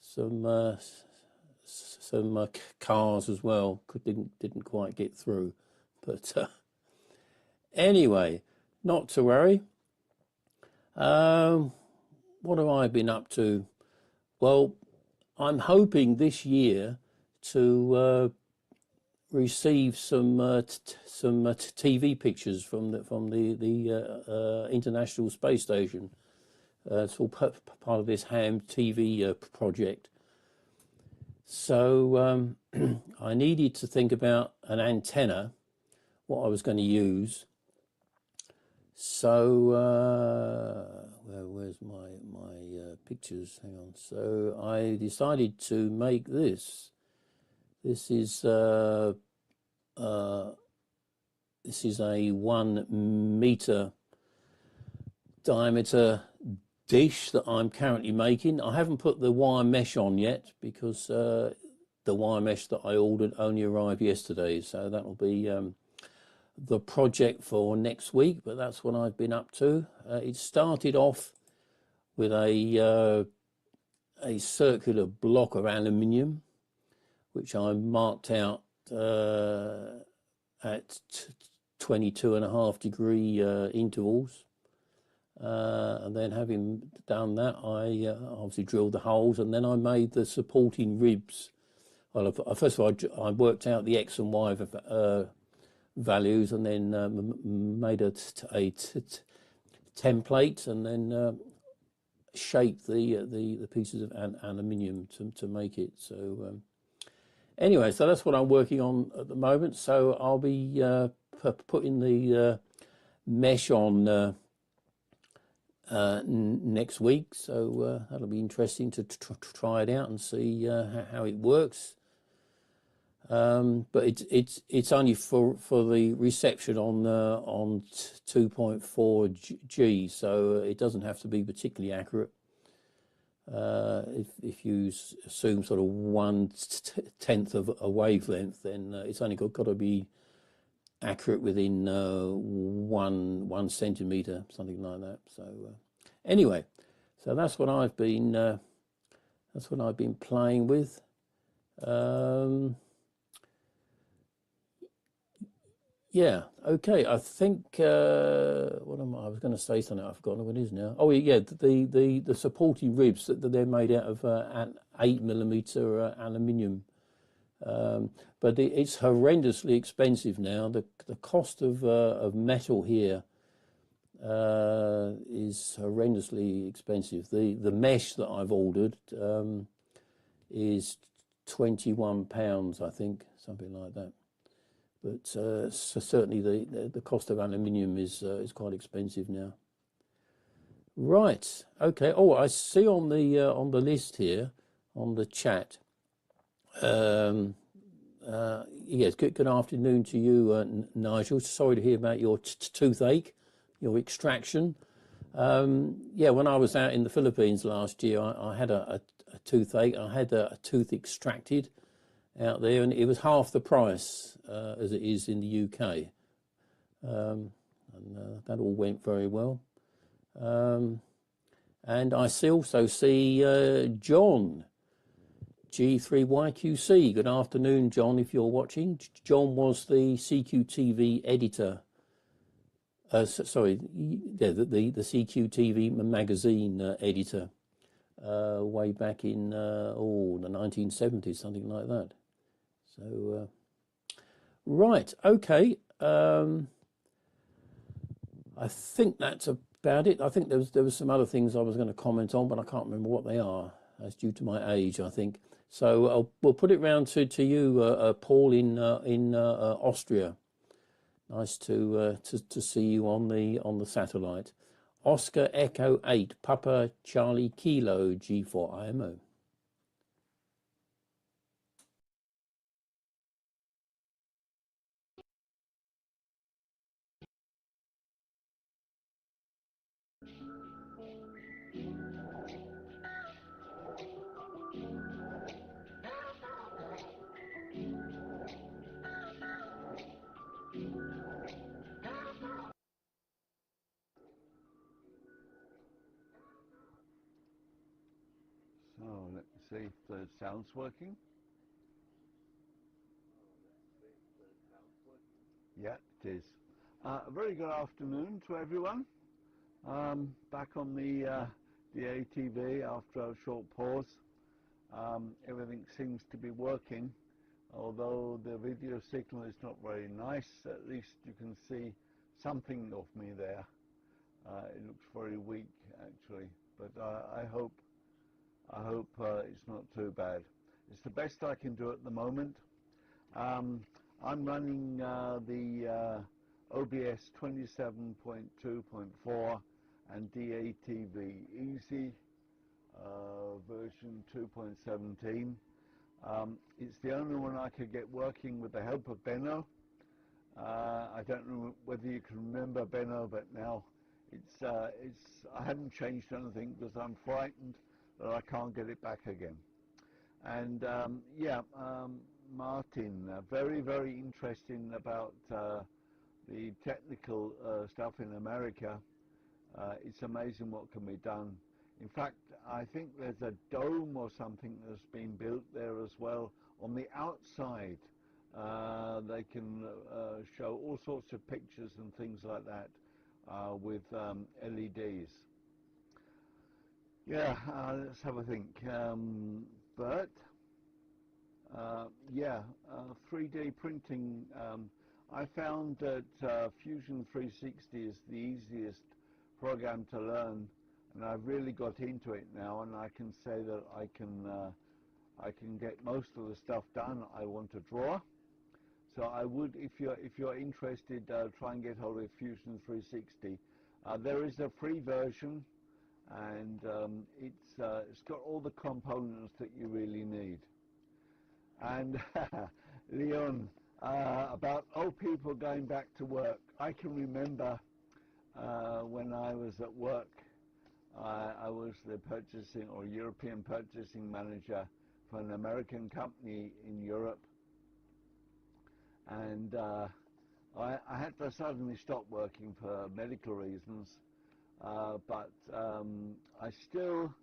some cars as well didn't quite get through, but anyway, not to worry. What have I been up to? Well, I'm hoping this year to receive some TV pictures from the International Space Station. It's all part of this ham TV project. So I needed to think about an antenna, what I was going to use. So where's my pictures? Hang on. So I decided to make this. This is a 1 meter diameter dish that I'm currently making. I haven't put the wire mesh on yet because the wire mesh that I ordered only arrived yesterday. So that'll be the project for next week, but that's what I've been up to. It started off with a circular block of aluminium, which I marked out at 22.5 degree intervals. And then having done that, I obviously drilled the holes, and then I made the supporting ribs. Well, first of all, I worked out the X and Y values, and then made a template, and then shaped the pieces of aluminium to make it. So anyway, so that's what I'm working on at the moment. So I'll be putting the mesh on next week. So that'll be interesting to try it out and see how it works. But it's only for the reception on 2.4G, so it doesn't have to be particularly accurate. If you assume sort of 1/10 of a wavelength, then it's only got to be accurate within 1 centimeter, something like that. So anyway, so that's what I've been playing with. Yeah, okay. I think what am I? I was going to say something. I've forgotten what it is now. Oh yeah, the supporting ribs that they're made out of 8mm aluminium, but it's horrendously expensive now. The cost of metal here is horrendously expensive. The mesh that I've ordered is £21, I think, something like that. But so certainly the cost of aluminium is quite expensive now. Right. Okay. Oh, I see on the list here on the chat. Yes. Good afternoon to you, Nigel. Sorry to hear about your toothache, your extraction. Yeah. When I was out in the Philippines last year, I had a toothache. I had a tooth extracted out there, and it was half the price as it is in the UK, and that all went very well. And I also see John, G3YQC. Good afternoon, John, if you're watching. John was the CQTV editor. Sorry, yeah, the CQTV magazine editor way back in the 1970s, something like that. So, right, okay. I think that's about it. I think there was some other things I was going to comment on, but I can't remember what they are. That's due to my age, I think. So we'll put it round to you, Paul, in Austria. Nice to see you on the satellite. Oscar Echo 8, Papa Charlie Kilo G4 IMO. see if the sound's working. Yeah, it is. A very good afternoon to everyone. Back on the DATV after a short pause. Everything seems to be working, although the video signal is not very nice. At least you can see something of me there. It looks very weak actually, but I hope it's not too bad. It's the best I can do at the moment. I'm running the OBS 27.2.4 and DATV Easy version 2.17. It's the only one I could get working with the help of Beno. I don't know whether you can remember Beno, but now I haven't changed anything because I'm frightened that I can't get it back again. And Martin, very, very interesting about the technical stuff in America. It's amazing what can be done. In fact, I think there's a dome or something that's been built there as well. On the outside, they can show all sorts of pictures and things like that with LEDs. Yeah, let's have a think. Bert? 3D printing. I found that Fusion 360 is the easiest program to learn, and I've really got into it now, and I can say that I can get most of the stuff done I want to draw. So I would, if you're interested, try and get hold of Fusion 360. There is a free version, and it's got all the components that you really need. And Leon, about old people going back to work. I can remember when I was at work, I was the purchasing or European purchasing manager for an American company in Europe, and I had to suddenly stop working for medical reasons, but I still,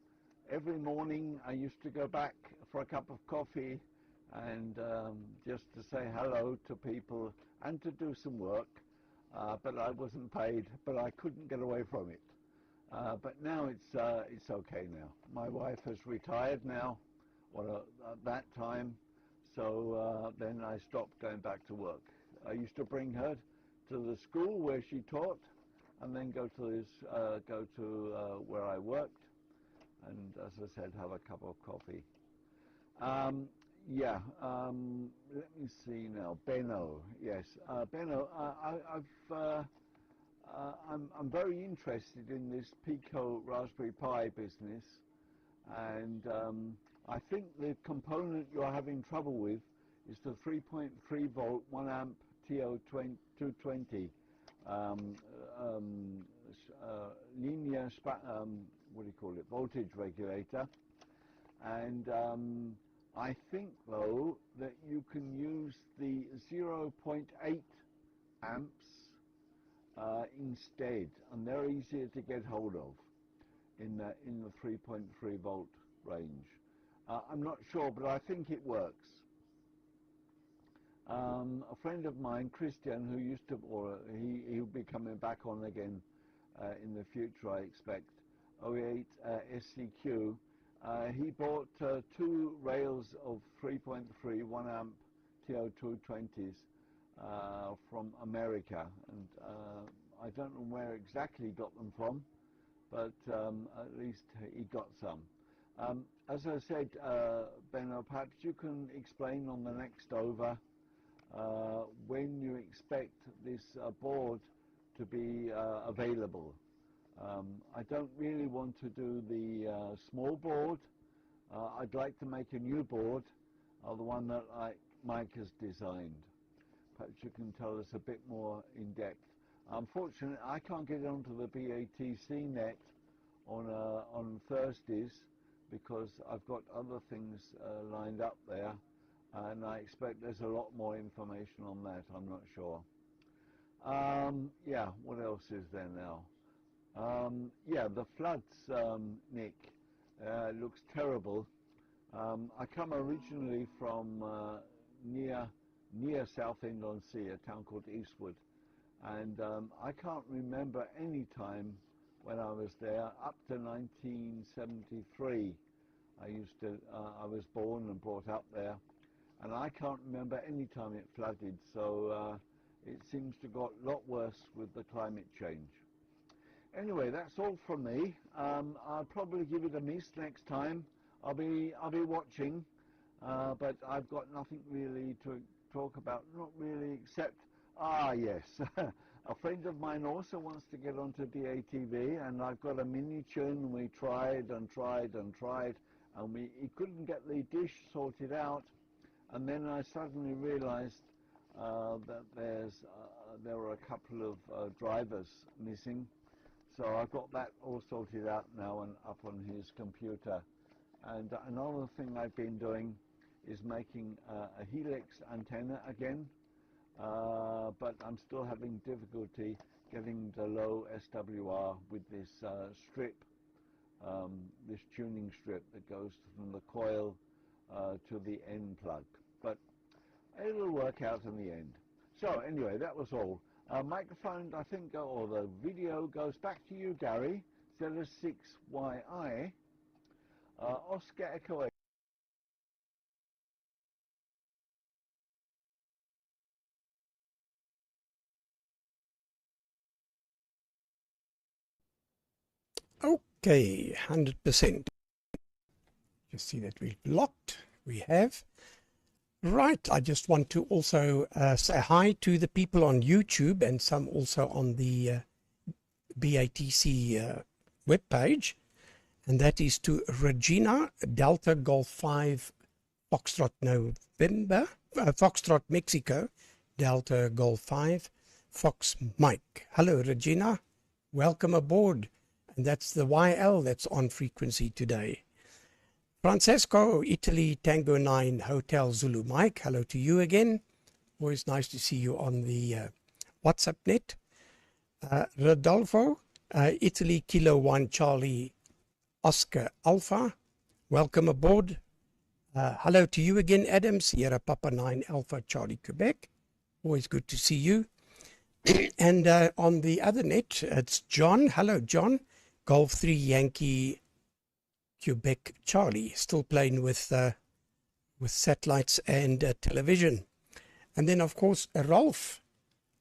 every morning I used to go back for a cup of coffee and just to say hello to people and to do some work, but I wasn't paid, but I couldn't get away from it. But now it's okay now. My wife has retired now, well, at that time, so then I stopped going back to work. I used to bring her to the school where she taught, and then go to where I worked, and as I said, have a cup of coffee. Let me see now. Beno, yes, Beno. I'm very interested in this Pico Raspberry Pi business, and I think the component you're having trouble with is the 3.3 volt 1 amp TO220 linear voltage regulator, and I think though that you can use the 0.8 amps instead, and they're easier to get hold of in the 3.3 volt range. I'm not sure, but I think it works. A friend of mine, Christian, who used to, or he'll be coming back on again in the future, I expect, 08 SCQ, he bought 2 rails of 3.3 1 amp TO220s from America, and I don't know where exactly he got them from, but at least he got some. As I said, Beno, perhaps you can explain on the next over when you expect this board to be available. I don't really want to do the small board. I'd like to make a new board, the one that Mike has designed. Perhaps you can tell us a bit more in depth. Unfortunately, I can't get onto the BATC net on Thursdays because I've got other things lined up there, and I expect there's a lot more information on that. I'm not sure. What else is there now? The floods, Nick, looks terrible. I come originally from near Southend-on-Sea, a town called Eastwood, and I can't remember any time when I was there up to 1973. I was born and brought up there, and I can't remember any time it flooded, so it seems to got a lot worse with the climate change. Anyway, that's all from me. I'll probably give it a miss next time. I'll be watching, but I've got nothing really to talk about, not really, except, yes, a friend of mine also wants to get onto DATV, and I've got a mini tune, and we tried, and he couldn't get the dish sorted out, and then I suddenly realized that there were a couple of drivers missing. So I've got that all sorted out now and up on his computer. And another thing I've been doing is making a helix antenna again, but I'm still having difficulty getting the low SWR with this strip, this tuning strip that goes from the coil to the end plug. But it'll work out in the end. So anyway, that was all. Microphone, I think, or the video goes back to you, Gary. Z6YI, Oscar Echo 8. Okay, 100%. Just see that we've blocked. We have. Right, I just want to also say hi to the people on YouTube and some also on the BATC webpage, and that is to Regina, Delta Golf 5, Foxtrot November, Foxtrot Mexico, Delta Golf 5, Fox Mike. Hello Regina, welcome aboard, and that's the YL that's on frequency today. Francesco, Italy, Tango 9, Hotel Zulu Mike, hello to you again. Always nice to see you on the WhatsApp net. Rodolfo, Italy, Kilo 1, Charlie, Oscar Alpha, welcome aboard. Hello to you again, Adam, Sierra Papa 9, Alpha, Charlie, Quebec. Always good to see you. And on the other net, it's John. Hello, John. Golf 3, Yankee, Quebec Charlie, still playing with satellites and television. And then, of course, Rolf,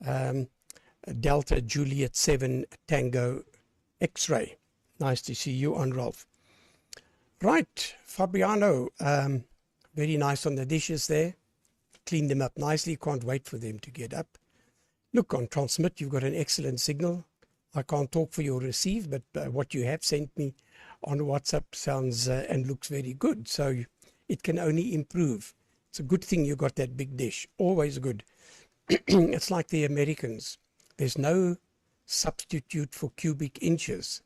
Delta Juliet 7 Tango X-ray. Nice to see you on, Rolf. Right, Fabiano, very nice on the dishes there. Cleaned them up nicely. Can't wait for them to get up. Look, on transmit, you've got an excellent signal. I can't talk for your receive, but what you have sent me on WhatsApp sounds and looks very good. So it can only improve. It's a good thing you got that big dish. Always good. It's like the Americans. There's no substitute for cubic inches.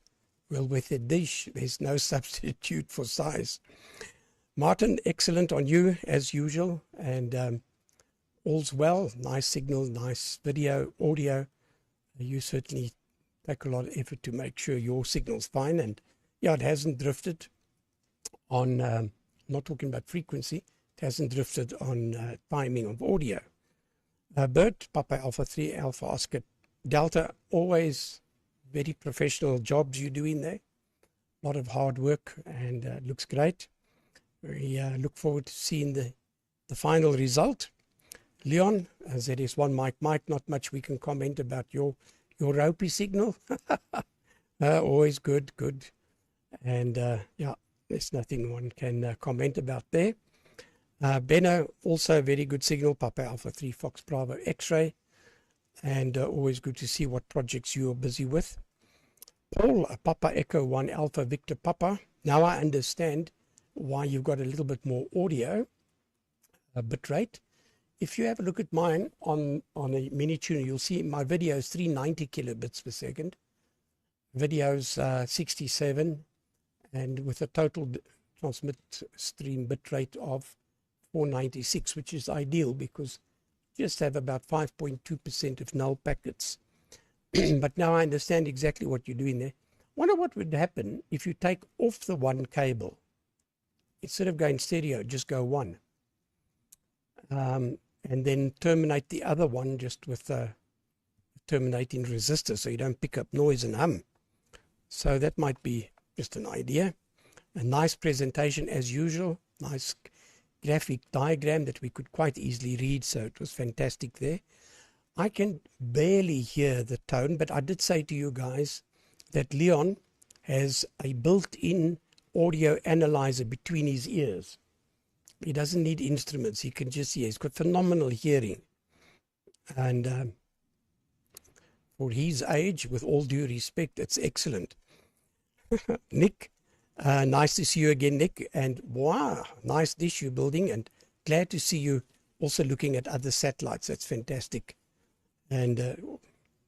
Well, with a dish, there's no substitute for size. Martin, excellent on you as usual. And all's well. Nice signal, nice video, audio. You certainly take a lot of effort to make sure your signal's fine. And yeah, it hasn't drifted on, not talking about frequency, it hasn't drifted on timing of audio. Bert, Papa Alpha 3, Alpha Oscar Delta, always very professional jobs you're doing there. A lot of hard work, and looks great. We look forward to seeing the final result. Leon, ZS1 Mike, not much we can comment about your ropey signal. Always good. And yeah, there's nothing one can comment about there. Beno, also very good signal, Papa Alpha 3 Fox Bravo X-ray, and always good to see what projects you are busy with. Paul, Papa Echo 1 Alpha Victor Papa. Now I understand why you've got a little bit more audio bit rate. If you have a look at mine on a mini tuner, you'll see my video is 390 kilobits per second. Videos 67, and with a total transmit stream bit rate of 496, which is ideal because you just have about 5.2% of null packets. But now I understand exactly what you're doing there. Wonder what would happen if you take off the one cable instead of going stereo, just go one. And then terminate the other one just with a terminating resistor so you don't pick up noise and hum. So that might be just an idea. A nice presentation as usual, nice graphic diagram that we could quite easily read, so it was fantastic there. I can barely hear the tone, but I did say to you guys that Leon has a built-in audio analyzer between his ears. He doesn't need instruments, he can just hear. He's got phenomenal hearing. And for his age, with all due respect, it's excellent. Nick, nice to see you again, Nick. And wow, nice dish you're building, and glad to see you also looking at other satellites. That's fantastic. And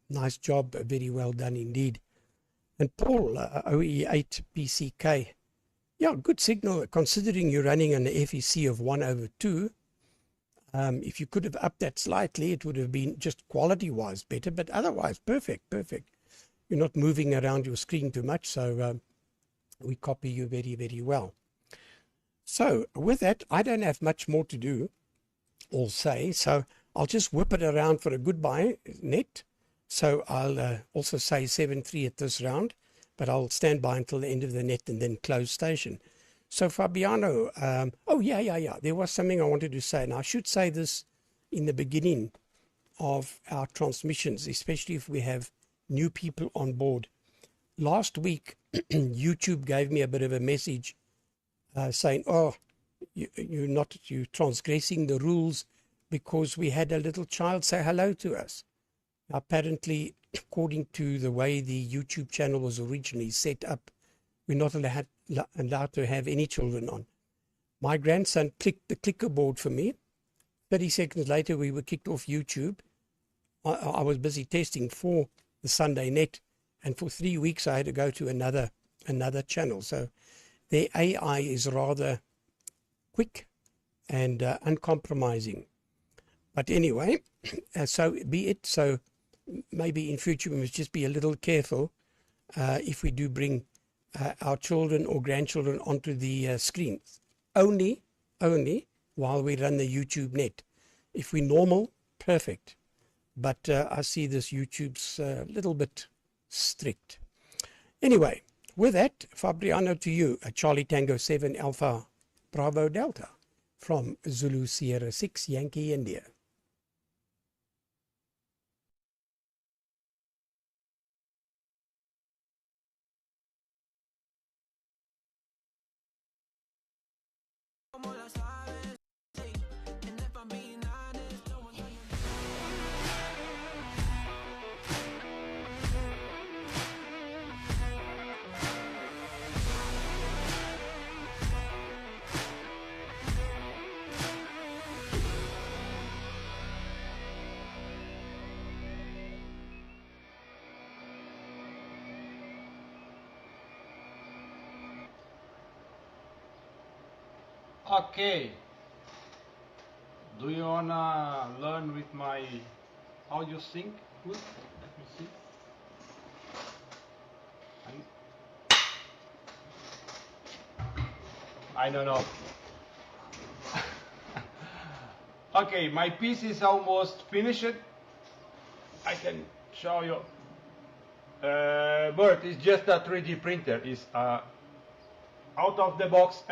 nice job, very well done indeed. And Paul, OE8 PCK. Yeah, good signal considering you're running an FEC of 1/2. If you could have upped that slightly, it would have been just quality-wise better, but otherwise perfect, perfect. You're not moving around your screen too much, so we copy you very, very well. So with that, I don't have much more to do or say, so I'll just whip it around for a goodbye net. So I'll also say 7-3 at this round, but I'll stand by until the end of the net and then close station. So Fabiano, oh yeah, there was something I wanted to say, and I should say this in the beginning of our transmissions, especially if we have new people on board. Last week, YouTube gave me a bit of a message saying, oh, you're transgressing the rules because we had a little child say hello to us. Apparently, according to the way the YouTube channel was originally set up, we're not allowed to have any children on. My grandson clicked the clicker board for me. 30 seconds later, we were kicked off YouTube. I was busy testing for the Sunday net, and for 3 weeks I had to go to another channel. So their AI is rather quick and uncompromising. But anyway, so be it. So maybe in future we must just be a little careful if we do bring our children or grandchildren onto the screen. Only while we run the YouTube net. If we're normal, perfect. But I see this YouTube's a little bit strict. Anyway, with that, Fabiano, to you, a Charlie Tango 7 Alpha Bravo Delta from Zulu Sierra 6 Yankee India. Okay. Do you wanna learn with my audio sync? Good. Let me see. I don't know. Okay, my piece is almost finished. I can show you. Bert is just a 3D printer. It's out of the box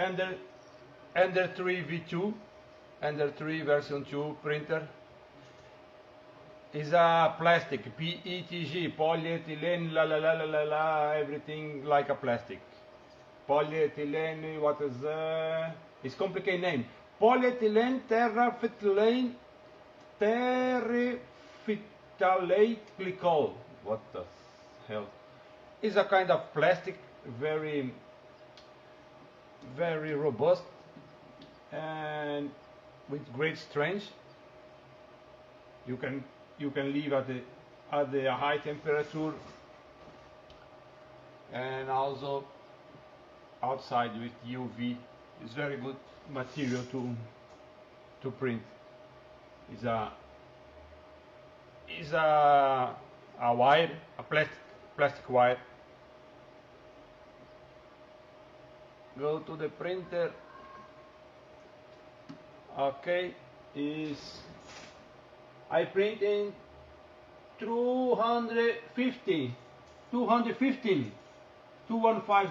Ender 3 V2, Ender 3 version 2 printer. Is a plastic, PETG, polyethylene, everything like a plastic. Polyethylene, what is it's complicated name. Polyethylene terephthalate glycol. What the hell? It's a kind of plastic, very robust and with great strength. You can live at the high temperature and also outside with UV. It's very good material to print. It's a wire, a plastic wire. Go to the printer, Okay, is I print in 215 215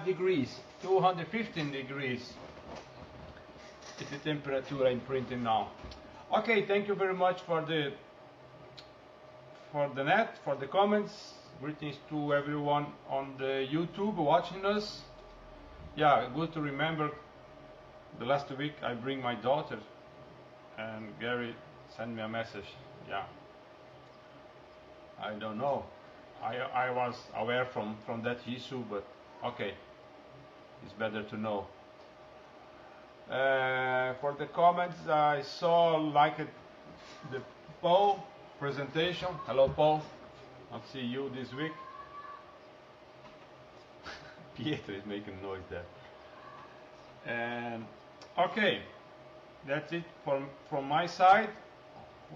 degrees, 215 degrees is the temperature I'm printing now. Okay, thank you very much for the net, for the comments. Greetings to everyone on the YouTube watching us. Yeah, good to remember the last week I bring my daughter and Gary sent me a message. Yeah, I don't know, I was aware from that issue, but okay, it's better to know. For the comments, I saw the Paul presentation. Hello Paul, I'll see you this week. Pietro is making noise there. And okay, that's it from my side.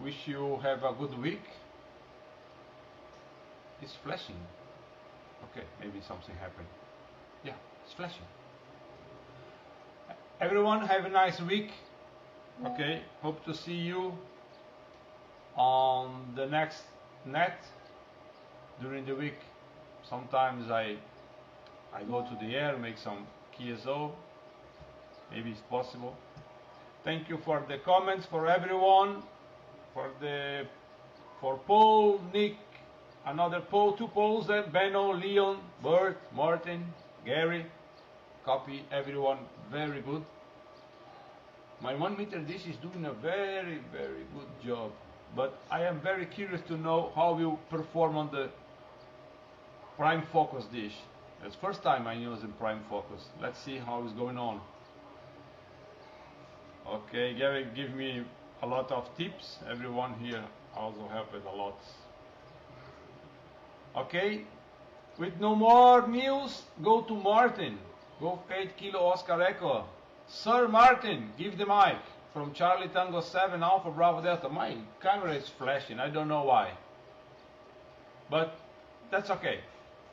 Wish you have a good week. It's flashing. Okay, maybe something happened. Yeah, it's flashing. Everyone have a nice week. Okay, hope to see you on the next net during the week. Sometimes I go to the air, make some QSO. Maybe it's possible. Thank you for the comments, for everyone, for Paul, Nick, another Paul, 2 Pauls there, Beno, Leon, Bert, Martin, Gary. Copy everyone, very good. My 1 meter dish is doing a very, very good job, but I am very curious to know how you perform on the prime focus dish. It's first time I'm using prime focus. Let's see how it's going on. Okay, Gary give me a lot of tips. Everyone here also helped a lot. Okay, with no more news, go to Martin. Go 8 Kilo Oscar Echo. Sir Martin, give the mic. From Charlie Tango 7 Alpha Bravo Delta. My camera is flashing, I don't know why. But that's okay.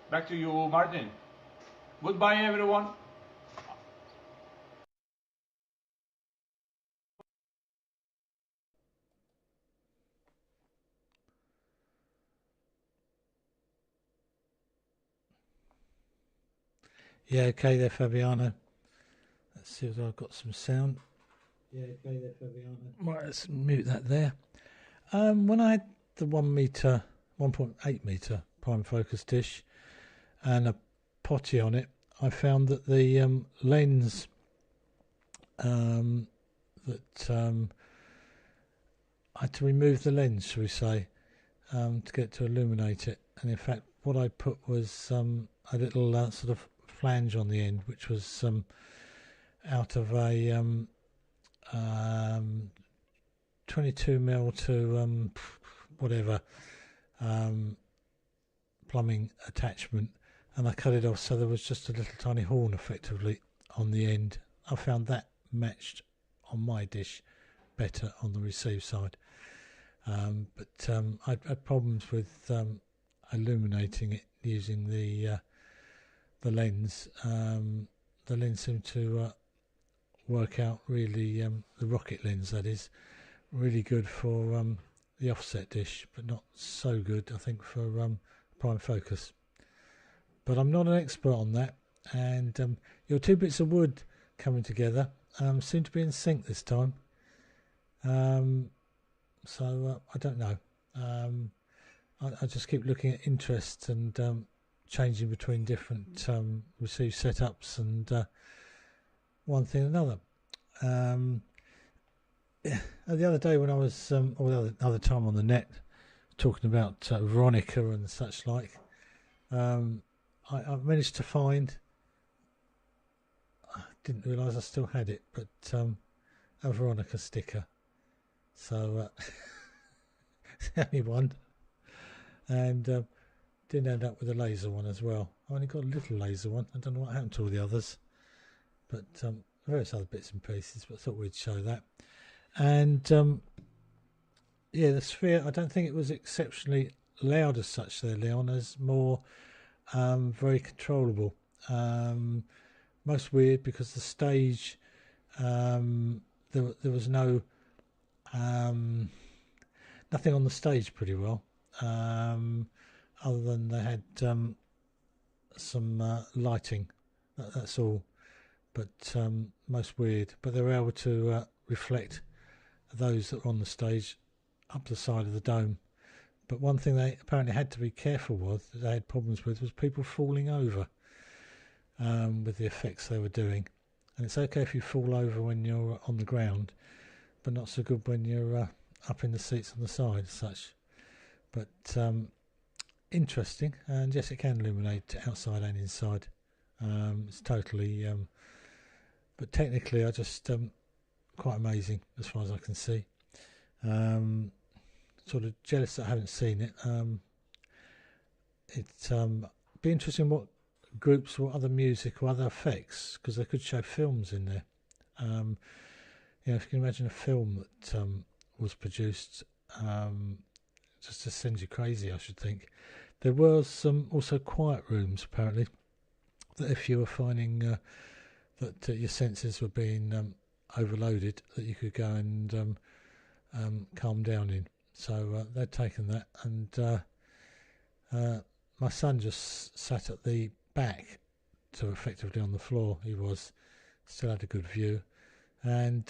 Back to you, Martin. Goodbye, everyone. Yeah, okay there, Fabiano. Let's see if I've got some sound. Yeah, okay there, Fabiano. Right, let's mute that there. When I had the 1.8 meter prime focus dish and a potty on it, I found that the lens I had to remove the lens, shall we say, to get to illuminate it. And in fact, what I put was a little sort of flange on the end, which was out of a 22mm to whatever plumbing attachment, and I cut it off so there was just a little tiny horn effectively on the end. I found that matched on my dish better on the receive side, but I had problems with illuminating it using the lens. The lens seemed to work out really, the rocket lens that is, really good for the offset dish, but not so good I think for prime focus. But I'm not an expert on that, and your 2 bits of wood coming together seem to be in sync this time, so I don't know. I just keep looking at interests and changing between different receive setups and one thing and another. The other day when I was, or the other time on the net, talking about Veronica and such like, I managed to find, I didn't realise I still had it, but a Veronica sticker. So it's the only one, and didn't end up with a laser one as well. I only got a little laser one. I don't know what happened to all the others, but various other bits and pieces, but I thought we'd show that. And yeah, the sphere, I don't think it was exceptionally loud as such there, Leon, as more very controllable. Most weird because the stage, there was no Nothing on the stage pretty well, other than they had some lighting. That's all, but most weird. But they were able to reflect those that were on the stage up the side of the dome. But one thing they apparently had to be careful with, that they had problems with, was people falling over with the effects they were doing. And it's okay if you fall over when you're on the ground, but not so good when you're up in the seats on the side as such. But interesting, and yes, it can illuminate outside and inside. It's totally, but technically, I just quite amazing as far as I can see. Sort of jealous that I haven't seen it. It'd be interesting what groups or other music or other effects, because they could show films in there. You know, if you can imagine a film that was produced, just to send you crazy, I should think. There was some also quiet rooms apparently, that if you were finding that your senses were being overloaded, that you could go and calm down in. So they'd taken that, and my son just sat at the back, so effectively on the floor. He was still had a good view, and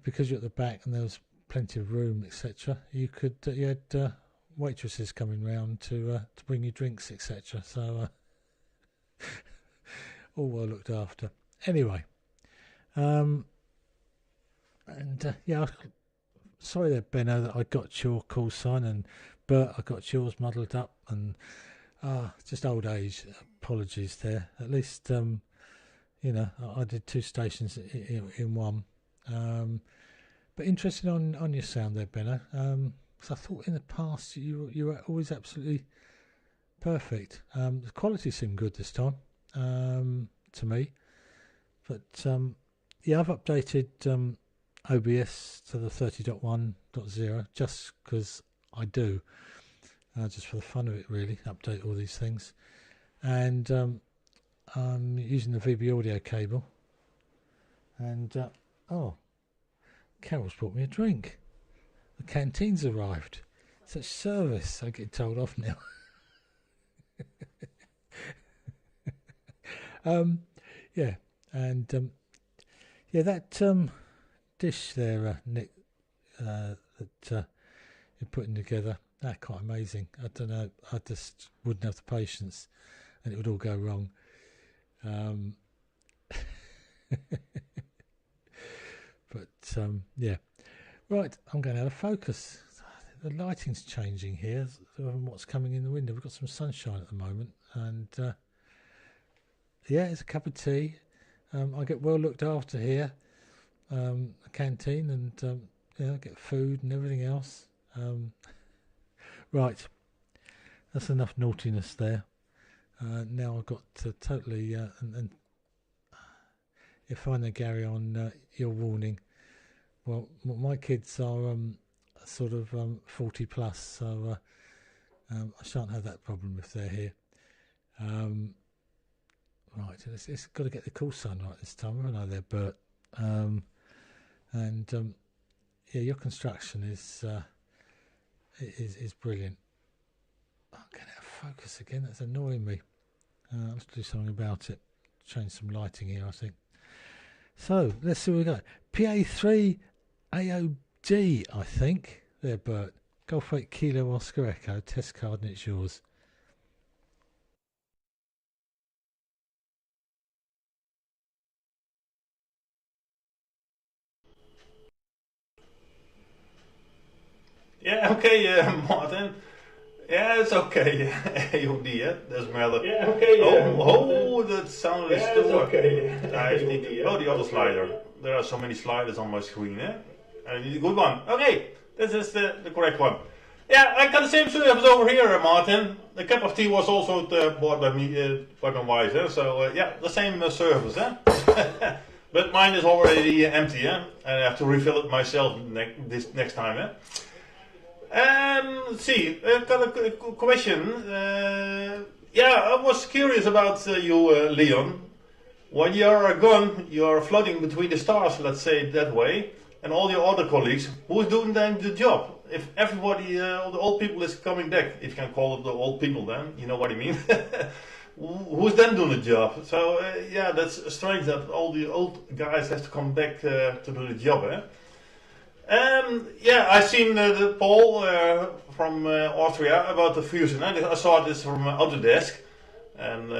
because you're at the back and there was plenty of room, etc., you could you had waitresses coming round to bring you drinks, etc. So all well looked after. Anyway, and yeah. Sorry there, Beno, that I got your call sign, and Bert, I got yours muddled up, and just old age. Apologies there. At least, you know, I did two stations in one. But interested on your sound there, Beno, because I thought in the past you were always absolutely perfect. The quality seemed good this time, to me. But yeah, I've updated OBS to the 30.1.0 just because I do, just for the fun of it, really, update all these things. And I'm using the VB audio cable, and oh, Carol's brought me a drink. The canteen's arrived. Such service, I get told off now. Yeah, and yeah, that dish there, Nick, that you're putting together, quite amazing. I don't know, I just wouldn't have the patience, and it would all go wrong. But yeah, right, I'm going out of focus. The lighting's changing here from what's coming in the window. We've got some sunshine at the moment, and yeah, it's a cup of tea. I get well looked after here. A canteen, and yeah, I get food and everything else. Right, that's enough naughtiness there. Now I've got to totally and if I know, Gary, on your warning. Well, my kids are sort of 40 plus, so I shan't have that problem if they're here. Right, it's got to get the call sign right this time, haven't I there, Bert? And yeah, your construction is brilliant. I'm getting out of focus again. That's annoying me. Let's do something about it. Change some lighting here, I think. So let's see what we got. PA3 AOD, I think. There, Bert. Golf 8 Kilo Oscar Echo. Test card, and it's yours. Yeah, okay, Martin. Yeah, it's okay. AOD, yeah, doesn't matter. Yeah, okay. Oh, that sound is still okay. The other slider. There are so many sliders on my screen, eh? I need a good one. Okay, this is the correct one. Yeah, I got the same service over here, Martin. The cup of tea was also bought by me, by my wife, eh? So yeah, the same service, eh? But mine is already empty, eh? I have to refill it myself this next time, eh? Let's see, I've got a question. Yeah, I was curious about you, Leon. When you are gone, you are floating between the stars, let's say it that way. and all your other colleagues, who's doing then the job? If everybody, all the old people is coming back, if you can call it the old people then, you know what I mean? Who's then doing the job? So yeah, that's strange that all the old guys have to come back to do the job. Yeah, I seen the poll from Austria about the fusion. I saw this from Autodesk. And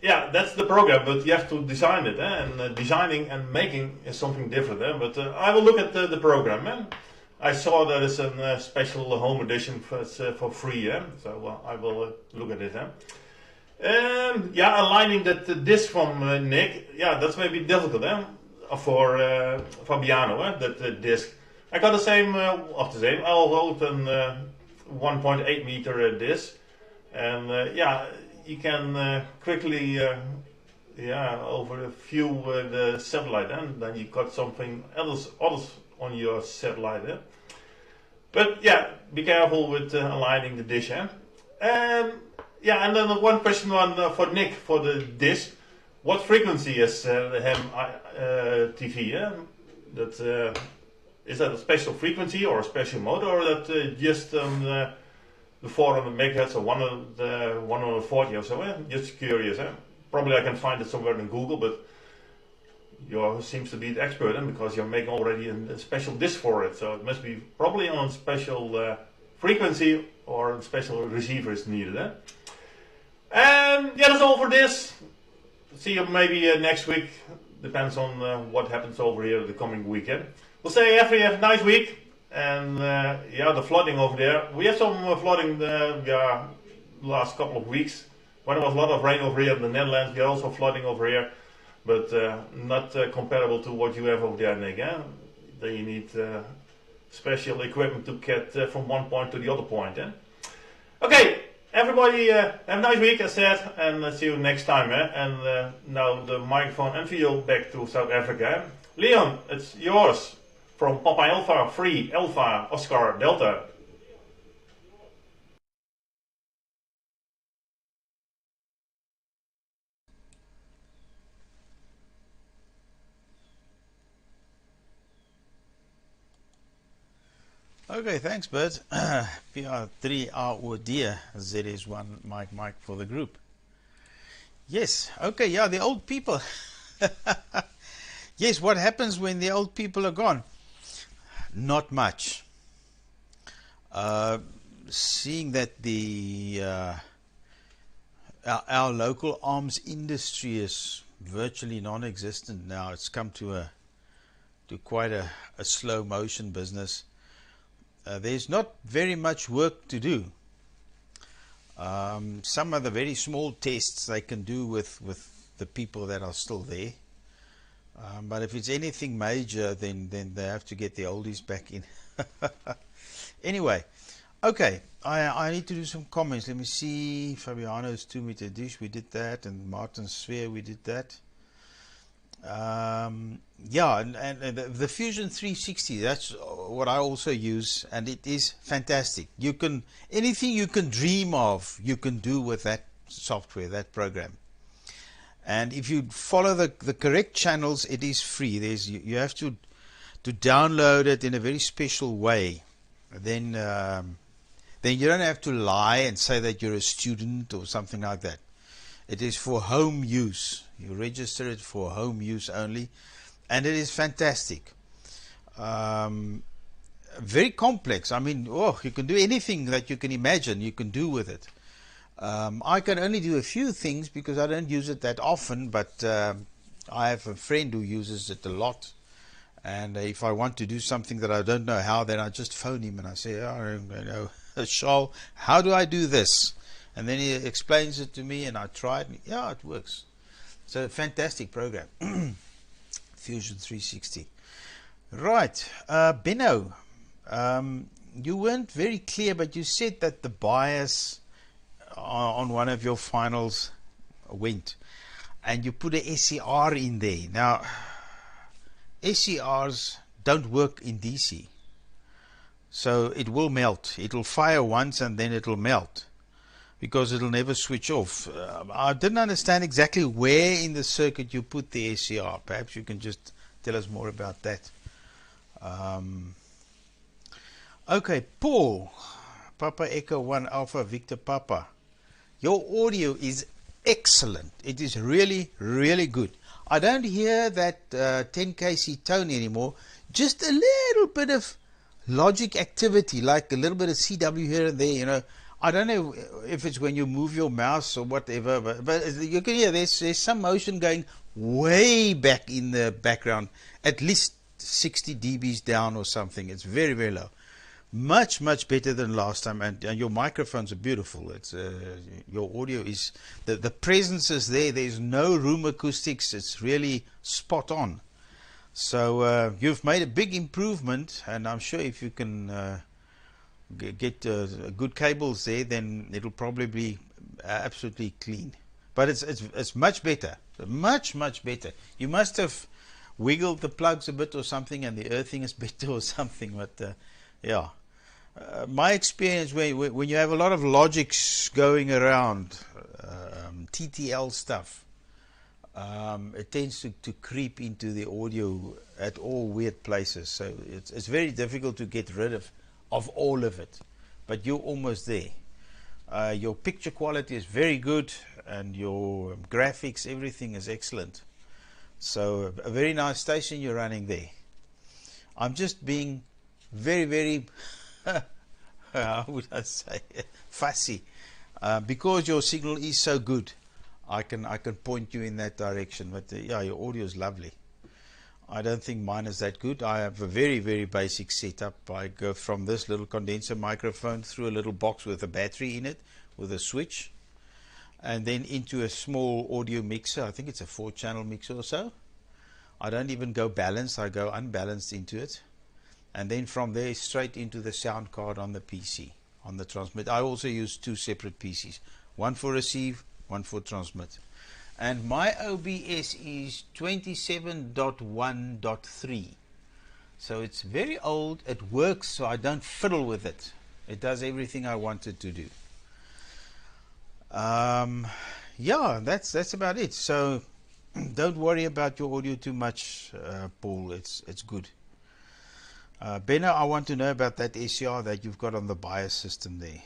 yeah, that's the program, but you have to design it, and designing and making is something different. But I will look at the program. I saw that it's a special home edition for free, so I will look at it. Yeah, aligning that disc from Nick, yeah, that's maybe difficult for Fabiano, that disc. I got the same, I'll hold an 1.8 meter disc, and yeah, you can quickly, yeah, over a few the satellite, and then you got something else on your satellite. But yeah, be careful with aligning the dish. Yeah, and then one question for Nick for the dish. What frequency is ham TV? That is that a special frequency or a special mode, or that just the 400 megahertz or 140 or so? Just curious. Probably I can find it somewhere in Google, but you seems to be the expert, because you're making already a special disc for it. So it must be probably on special frequency or a special receiver is needed. And yeah, that's all for this. See you maybe next week. Depends on what happens over here the coming weekend. We'll say have a nice week. And yeah, the flooding over there. We have some flooding yeah, last couple of weeks. When there was a lot of rain over here in the Netherlands, we are also flooding over here. But not comparable to what you have over there, Nick. Then you need special equipment to get from one point to the other point. Okay, everybody have a nice week, as said, and see you next time. And now the microphone and video back to South Africa. Leon, it's yours. From Papa Alpha 3 Alpha Oscar Delta. Okay, thanks, Bert. PR3 ROD, ZS1 Mike for the group. Yes, okay, yeah, the old people. Yes, what happens when the old people are gone? Not much. Seeing that the our local arms industry is virtually non-existent now, it's come to quite a slow motion business. There's not very much work to do. Some of the very small tests they can do with the people that are still there. But if it's anything major, then they have to get the oldies back in. Anyway, okay, I need to do some comments. Let me see. Fabiano's 2 meter dish, we did that, and Martin's sphere, we did that. Yeah, and the Fusion 360, that's what I also use, and it is fantastic. You can, anything you can dream of, you can do with that software, that program. And if you follow the correct channels, it is free. You have to download it in a very special way. Then you don't have to lie and say that you're a student or something like that. It is for home use. You register it for home use only, and it is fantastic. Very complex. I mean, you can do anything that you can imagine you can do with it. I can only do a few things because I don't use it that often, but I have a friend who uses it a lot. And if I want to do something that I don't know how, then I just phone him and I say, Charles, how do I do this? And then he explains it to me, and I try it, and yeah, it works. It's a fantastic program. Fusion 360. Right, Beno, you weren't very clear, but you said that the bias on one of your finals went, and you put a SCR in there. Now, SCRs don't work in DC, so it will melt. It will fire once and then it will melt because it'll never switch off. I didn't understand exactly where in the circuit you put the SCR. Perhaps you can just tell us more about that. Okay, Paul, Papa Echo 1 Alpha Victor Papa. Your audio is excellent. It is really, really good. I don't hear that 10 kc tone anymore. Just a little bit of logic activity, like a little bit of CW here and there, you know. I don't know if it's when you move your mouse or whatever, but you can hear there's some motion going way back in the background, at least 60 dBs down or something. It's very, very low. Much, much better than last time, and your microphones are beautiful. It's your audio is, the presence is there. There's no room acoustics. It's really spot on. So you've made a big improvement, and I'm sure if you can get good cables there, then it'll probably be absolutely clean. But it's much better, much better. You must have wiggled the plugs a bit or something, and the earthing is better or something. But yeah. My experience, when you have a lot of logics going around, TTL stuff, it tends to creep into the audio at all weird places. So it's very difficult to get rid of all of it. But you're almost there. Your picture quality is very good, and your graphics, everything is excellent. So a very nice station you're running there. I'm just being very, very how would I say, fussy, because your signal is so good. I can point you in that direction. But yeah, your audio is lovely. I don't think mine is that good. I have a very, very basic setup. I go from this little condenser microphone through a little box with a battery in it, with a switch, and then into a small audio mixer. I think it's a 4-channel mixer or so. I don't even go balanced. I go unbalanced into it. And then from there straight into the sound card on the PC, on the transmit. I also use 2 separate PCs, one for receive, one for transmit. And my OBS is 27.1.3. So it's very old. It works, so I don't fiddle with it. It does everything I want it to do. Yeah, that's about it. So don't worry about your audio too much, Paul. It's good. Beno, I want to know about that SCR that you've got on the bias system there.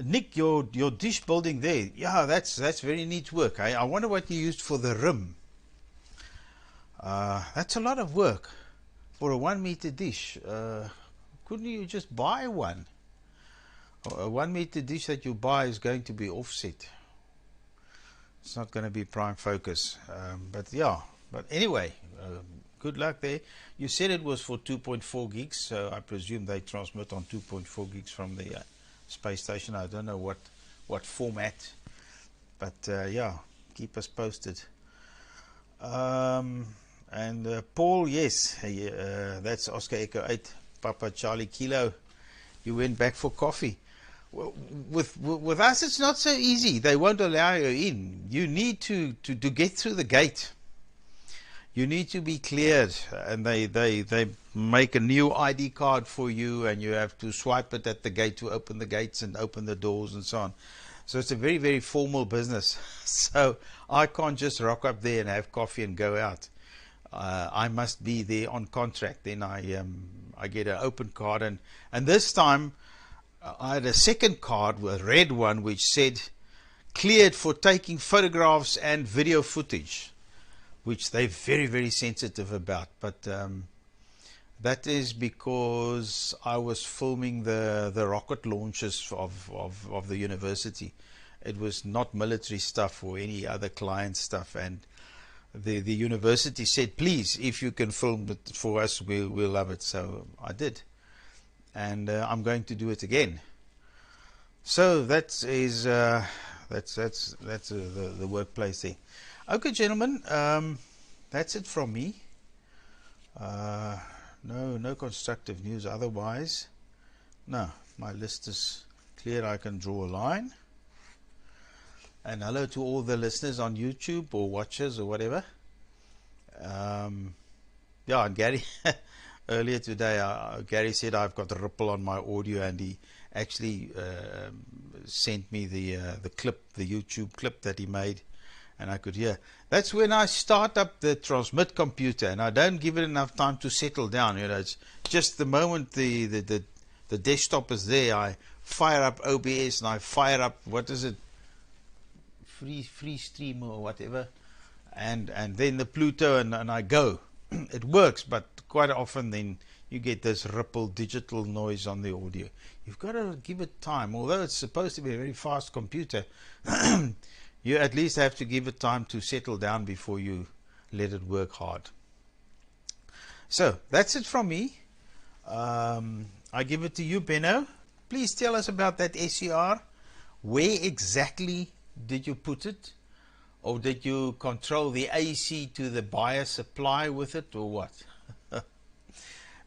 Nick, your dish building there, yeah, that's very neat work. I wonder what you used for the rim. That's a lot of work for a 1-meter dish. Couldn't you just buy one? A 1-meter dish that you buy is going to be offset. It's not going to be prime focus. But yeah, but anyway, good luck there. You said it was for 2.4 gigs, so I presume they transmit on 2.4 gigs from the space station. I don't know what format, but yeah, keep us posted. And Paul, yes, that's Oscar Echo 8 Papa Charlie Kilo. You went back for coffee. With us, it's not so easy. They won't allow you in. You need to get through the gate. You need to be cleared, and they make a new ID card for you, and you have to swipe it at the gate to open the gates and open the doors and so on. So it's a very, very formal business. So I can't just rock up there and have coffee and go out. I must be there on contract. Then I get an open card, and this time I had a second card, a red one, which said cleared for taking photographs and video footage, which they're very, very sensitive about. But that is because I was filming the rocket launches of the university. It was not military stuff or any other client stuff, and the university said, please, if you can film it for us, we'll love it. So I did, and I'm going to do it again. So that is that's the workplace there. Okay, gentlemen, that's it from me. No constructive news otherwise. No, my list is clear. I can draw a line. And hello to all the listeners on YouTube or watchers or whatever. Yeah, and Gary, earlier today, Gary said I've got a ripple on my audio, and he actually sent me the clip, the YouTube clip that he made. and I could hear. That's when I start up the transmit computer, and I don't give it enough time to settle down. You know, it's just the moment the desktop is there, I fire up OBS and I fire up, what is it, free stream or whatever, and then the Pluto, and I go. It works, but quite often then you get this ripple digital noise on the audio. You've got to give it time. Although it's supposed to be a very fast computer, you at least have to give it time to settle down before you let it work hard. So that's it from me. I give it to you, Beno. Please tell us about that SCR. Where exactly did you put it? Or did you control the AC to the bias supply with it, or what?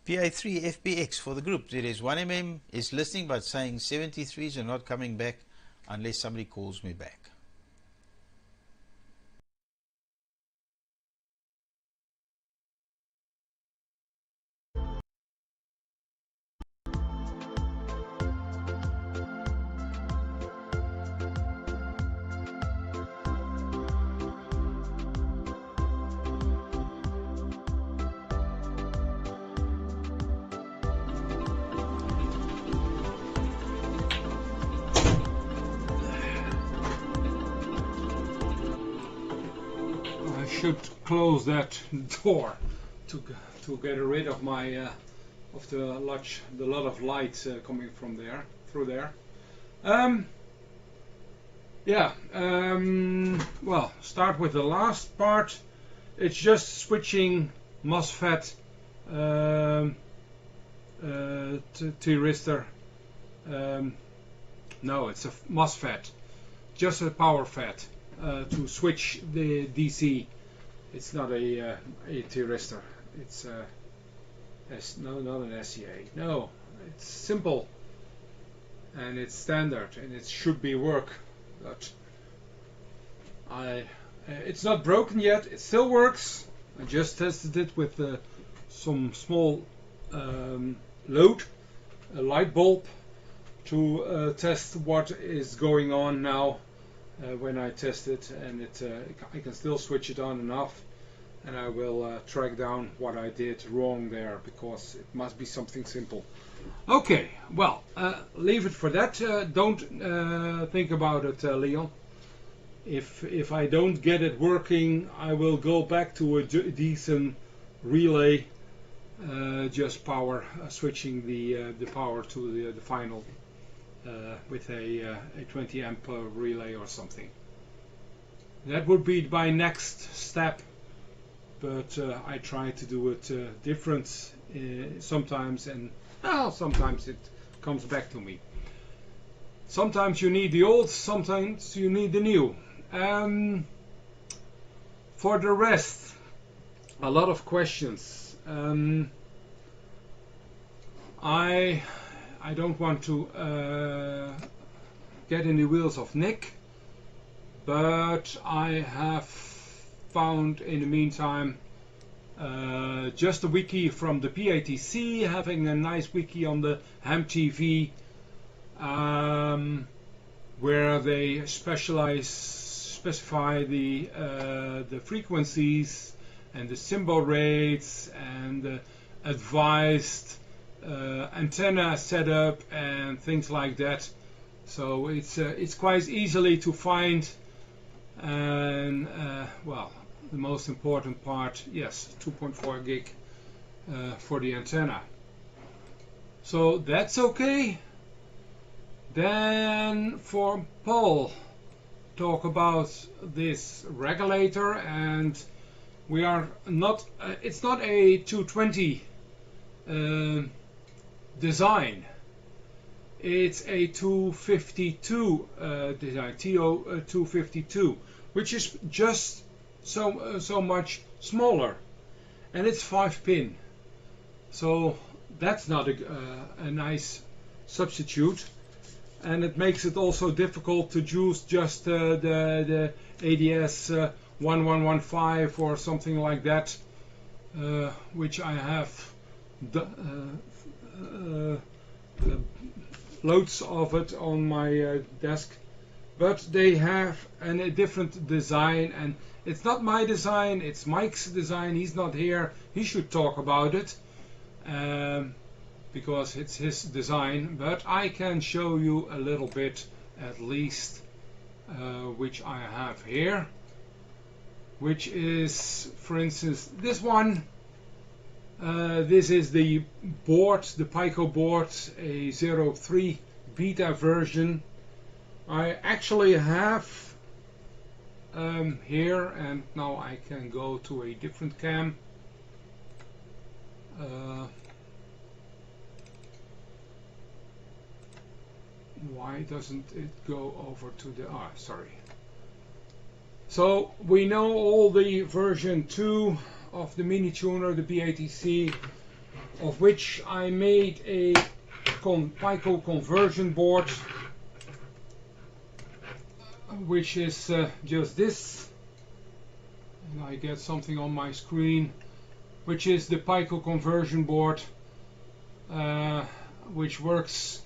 PA3 FBX for the group. There is 1mm is listening but saying 73s are not coming back unless somebody calls me back. Should close that door to get rid of my of the lot of light coming from there through there. Well, start with the last part. It's just switching MOSFET thyristor. No, it's a MOSFET, just a power FET to switch the DC. It's not a thyristor. It's no, not an SCA. No, it's simple and it's standard and it should be work. But it's not broken yet. It still works. I just tested it with some small load, a light bulb, to test what is going on now. When I test it, and I can still switch it on and off, and I will track down what I did wrong there, because it must be something simple. Okay, well, leave it for that. Don't think about it, Leon. If I don't get it working, I will go back to a decent relay, just power switching the power to the final. With a 20 amp relay or something. That would be my next step, but I try to do it different sometimes, and sometimes it comes back to me. Sometimes you need the old, sometimes you need the new. For the rest, a lot of questions. I don't want to get in the wheels of Nick, but I have found in the meantime just a wiki from the PATC, having a nice wiki on the ham TV, where they specify the frequencies and the symbol rates and the advised antenna setup and things like that. So it's quite easily to find, and well, the most important part, yes, 2.4 gig for the antenna. So that's okay. Then for Paul, talk about this regulator, and we are not. It's not a 220 design. It's a 252 design, TO252, which is just so much smaller, and it's 5-pin. So that's not a nice substitute, and it makes it also difficult to use just the ADS 1115 or something like that, which I have loads of it on my desk, but they have a different design, and it's not my design, it's Mike's design. He's not here, he should talk about it, because it's his design, but I can show you a little bit at least, which I have here, which is, for instance, this one. This is the board, the Pico board, a 03 beta version. I actually have here, and now I can go to a different cam. Why doesn't it go over to the, sorry. So we know all the version 2 of the mini tuner, the BATC, of which I made a Pico conversion board, which is just this, and I get something on my screen, which is the Pico conversion board, which works,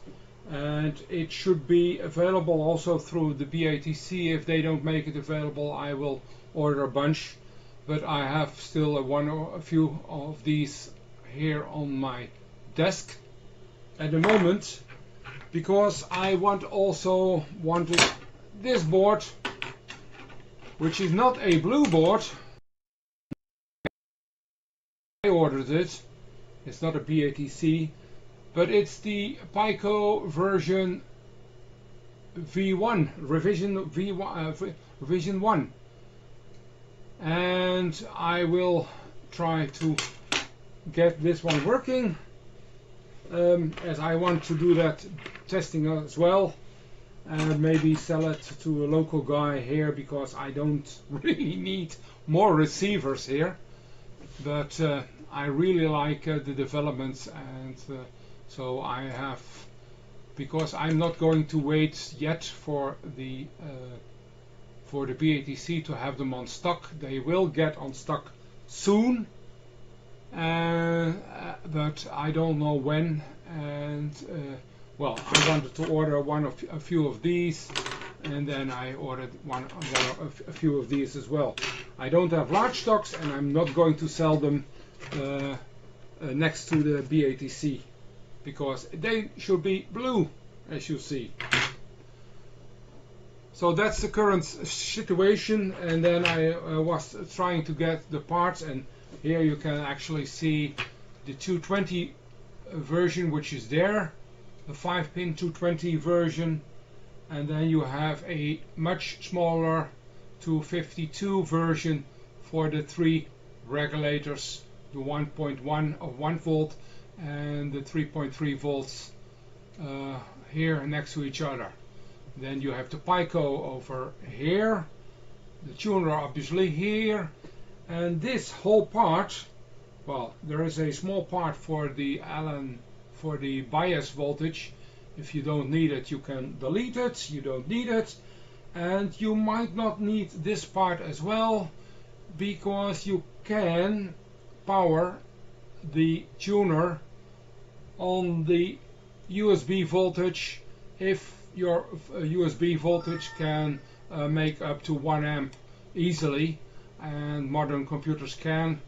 and it should be available also through the BATC. If they don't make it available, I will order a bunch, but I have still a few of these here on my desk at the moment, because I wanted this board, which is not a blue board. I ordered it. It's not a BATC, but it's the Pico version V1, revision 1, and I will try to get this one working, as I want to do that testing as well, and maybe sell it to a local guy here, because I don't really need more receivers here, but I really like the developments, and so I have, because I'm not going to wait yet for the BATC to have them on stock. They will get on stock soon, but I don't know when. And well, I wanted to order a few of these, and then I ordered a few of these as well. I don't have large stocks, and I'm not going to sell them next to the BATC, because they should be blue, as you see. So that's the current situation, and then I was trying to get the parts, and here you can actually see the 220 version, which is there, the 5-pin 220 version, and then you have a much smaller 252 version for the 3 regulators, the 1.1 of 1 volt and the 3.3 volts here next to each other. Then you have the Pico over here, the tuner obviously here, and this whole part, well, there is a small part for the for the bias voltage. If you don't need it, you can delete it. You don't need it, and you might not need this part as well, because you can power the tuner on the USB voltage if your USB voltage can make up to 1 amp easily, and modern computers can,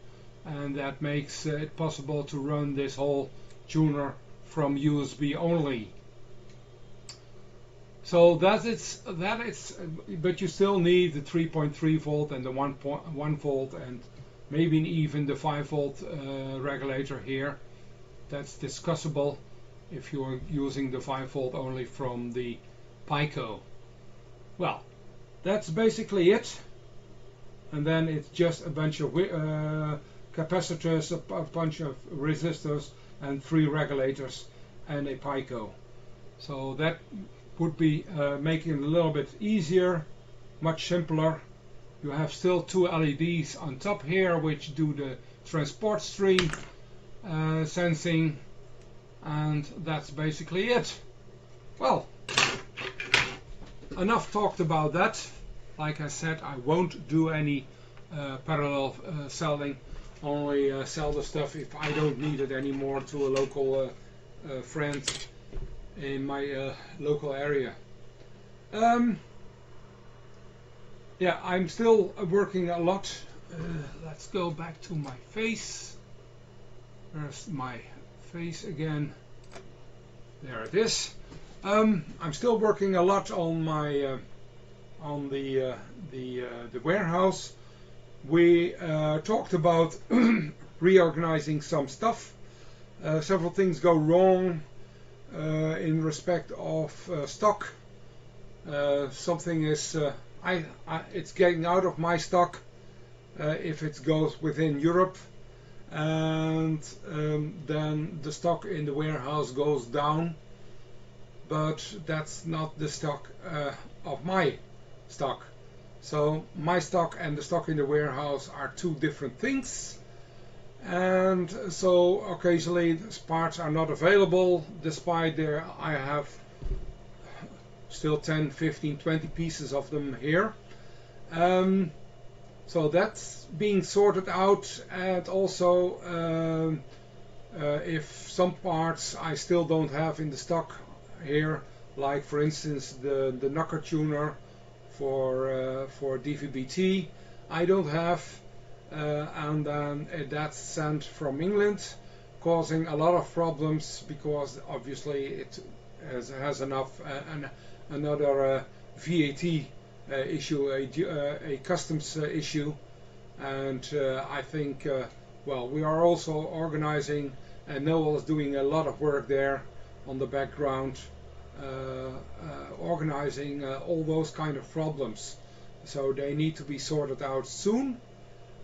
and that makes it possible to run this whole tuner from USB only. So that is, but you still need the 3.3 volt and the 1 volt, and maybe even the 5 volt regulator here. That's discussable if you're using the 5 volt only from the Pico. Well, that's basically it, and then it's just a bunch of capacitors, a bunch of resistors, and 3 regulators and a Pico. So that would be making it a little bit easier, much simpler. You have still 2 LEDs on top here, which do the transport stream sensing, and that's basically it. Well, enough talked about that. Like I said, I won't do any parallel selling, only sell the stuff if I don't need it anymore to a local friend in my local area. Yeah, I'm still working a lot. Let's go back to my face. There's my face again. There it is. I'm still working a lot on my on the warehouse. We talked about reorganizing some stuff. Several things go wrong in respect of stock. Something is it's getting out of my stock if it goes within Europe, and then the stock in the warehouse goes down, but that's not the stock of my stock. So my stock and the stock in the warehouse are two different things, and so occasionally parts are not available despite I have still 10, 15, 20 pieces of them here. So that's being sorted out, and also if some parts I still don't have in the stock here, like for instance the knocker tuner for DVB-T, I don't have, and then that's sent from England, causing a lot of problems because obviously it has another VAT issue, a customs issue, and I think well, we are also organizing, and Noel is doing a lot of work there on the background, organizing all those kind of problems. So they need to be sorted out soon.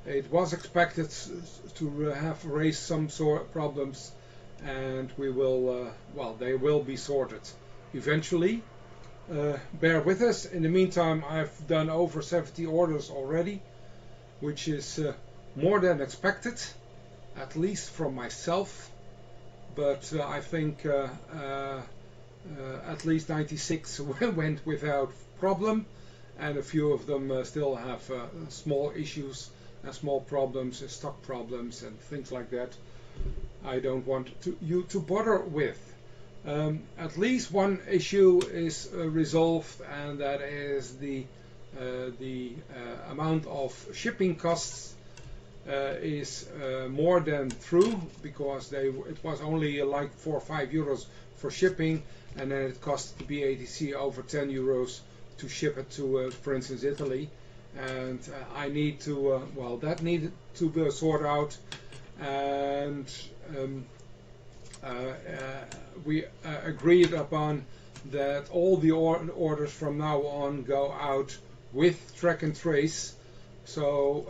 It was expected to have raised some sort of problems, and we will, well, they will be sorted eventually. Bear with us. In the meantime, I've done over 70 orders already, which is more than expected, at least from myself. But I think at least 96 went without problem, and a few of them still have small issues and small problems, stock problems and things like that. I don't want you to bother with. At least one issue is resolved, and that is the amount of shipping costs is more than through, because it was only like 4 or 5 euros for shipping, and then it cost the BATC over 10 euros to ship it to, for instance, Italy. And I need to, well, that needed to be sorted out, and we agreed upon that all the orders from now on go out with track and trace, so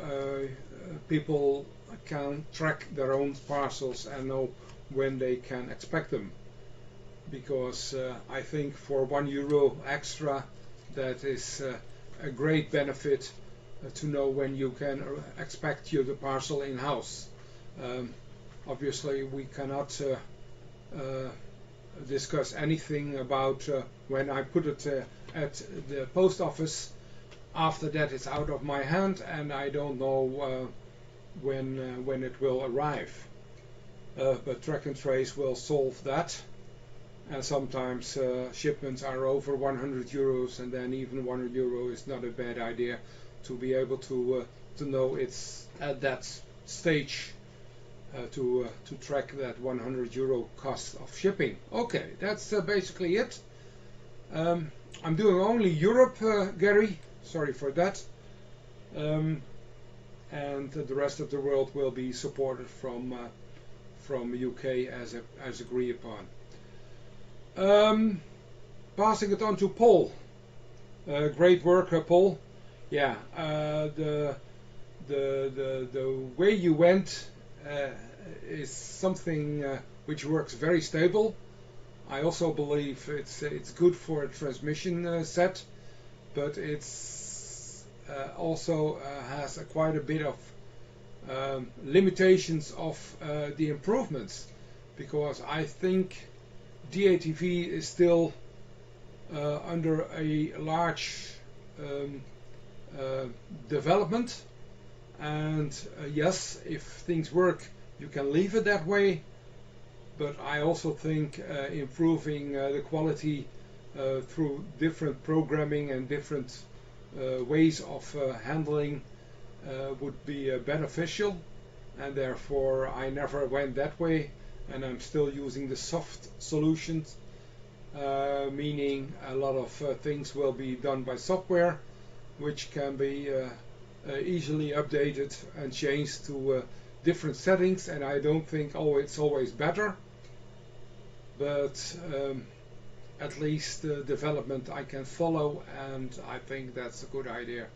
people can track their own parcels and know when they can expect them. Because I think for €1 extra, that is a great benefit to know when you can expect the parcel in house. Obviously, we cannot discuss anything about when I put it at the post office. After that, it's out of my hand, and I don't know when it will arrive. But track and trace will solve that. And sometimes shipments are over 100 euros, and then even €1 is not a bad idea to be able to know it's at that stage to track that €100 cost of shipping. Okay, that's basically it. I'm doing only Europe, Gary. Sorry for that. And the rest of the world will be supported from UK as agreed upon. Passing it on to Paul. Great work, Paul. Yeah, the way you went is something which works very stable. I also believe it's good for a transmission set, but it's also has quite a bit of limitations of the improvements, because I think DATV is still under a large development, and yes, if things work, you can leave it that way, but I also think improving the quality through different programming and different ways of handling would be beneficial, and therefore I never went that way, and I'm still using the soft solutions, meaning a lot of things will be done by software, which can be easily updated and changed to different settings, and I don't think it's always better, but at least the development I can follow, and I think that's a good idea.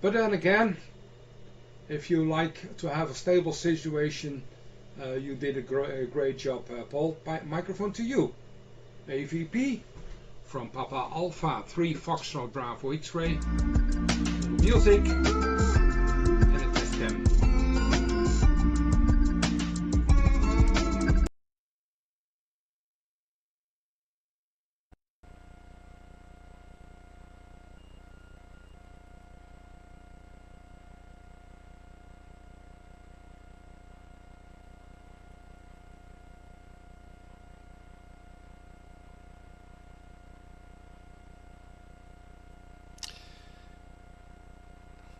But then again, if you like to have a stable situation, you did a great job, Paul. Microphone to you. AVP from Papa Alpha 3 Foxtrot Bravo X-Ray. Music and a test cam.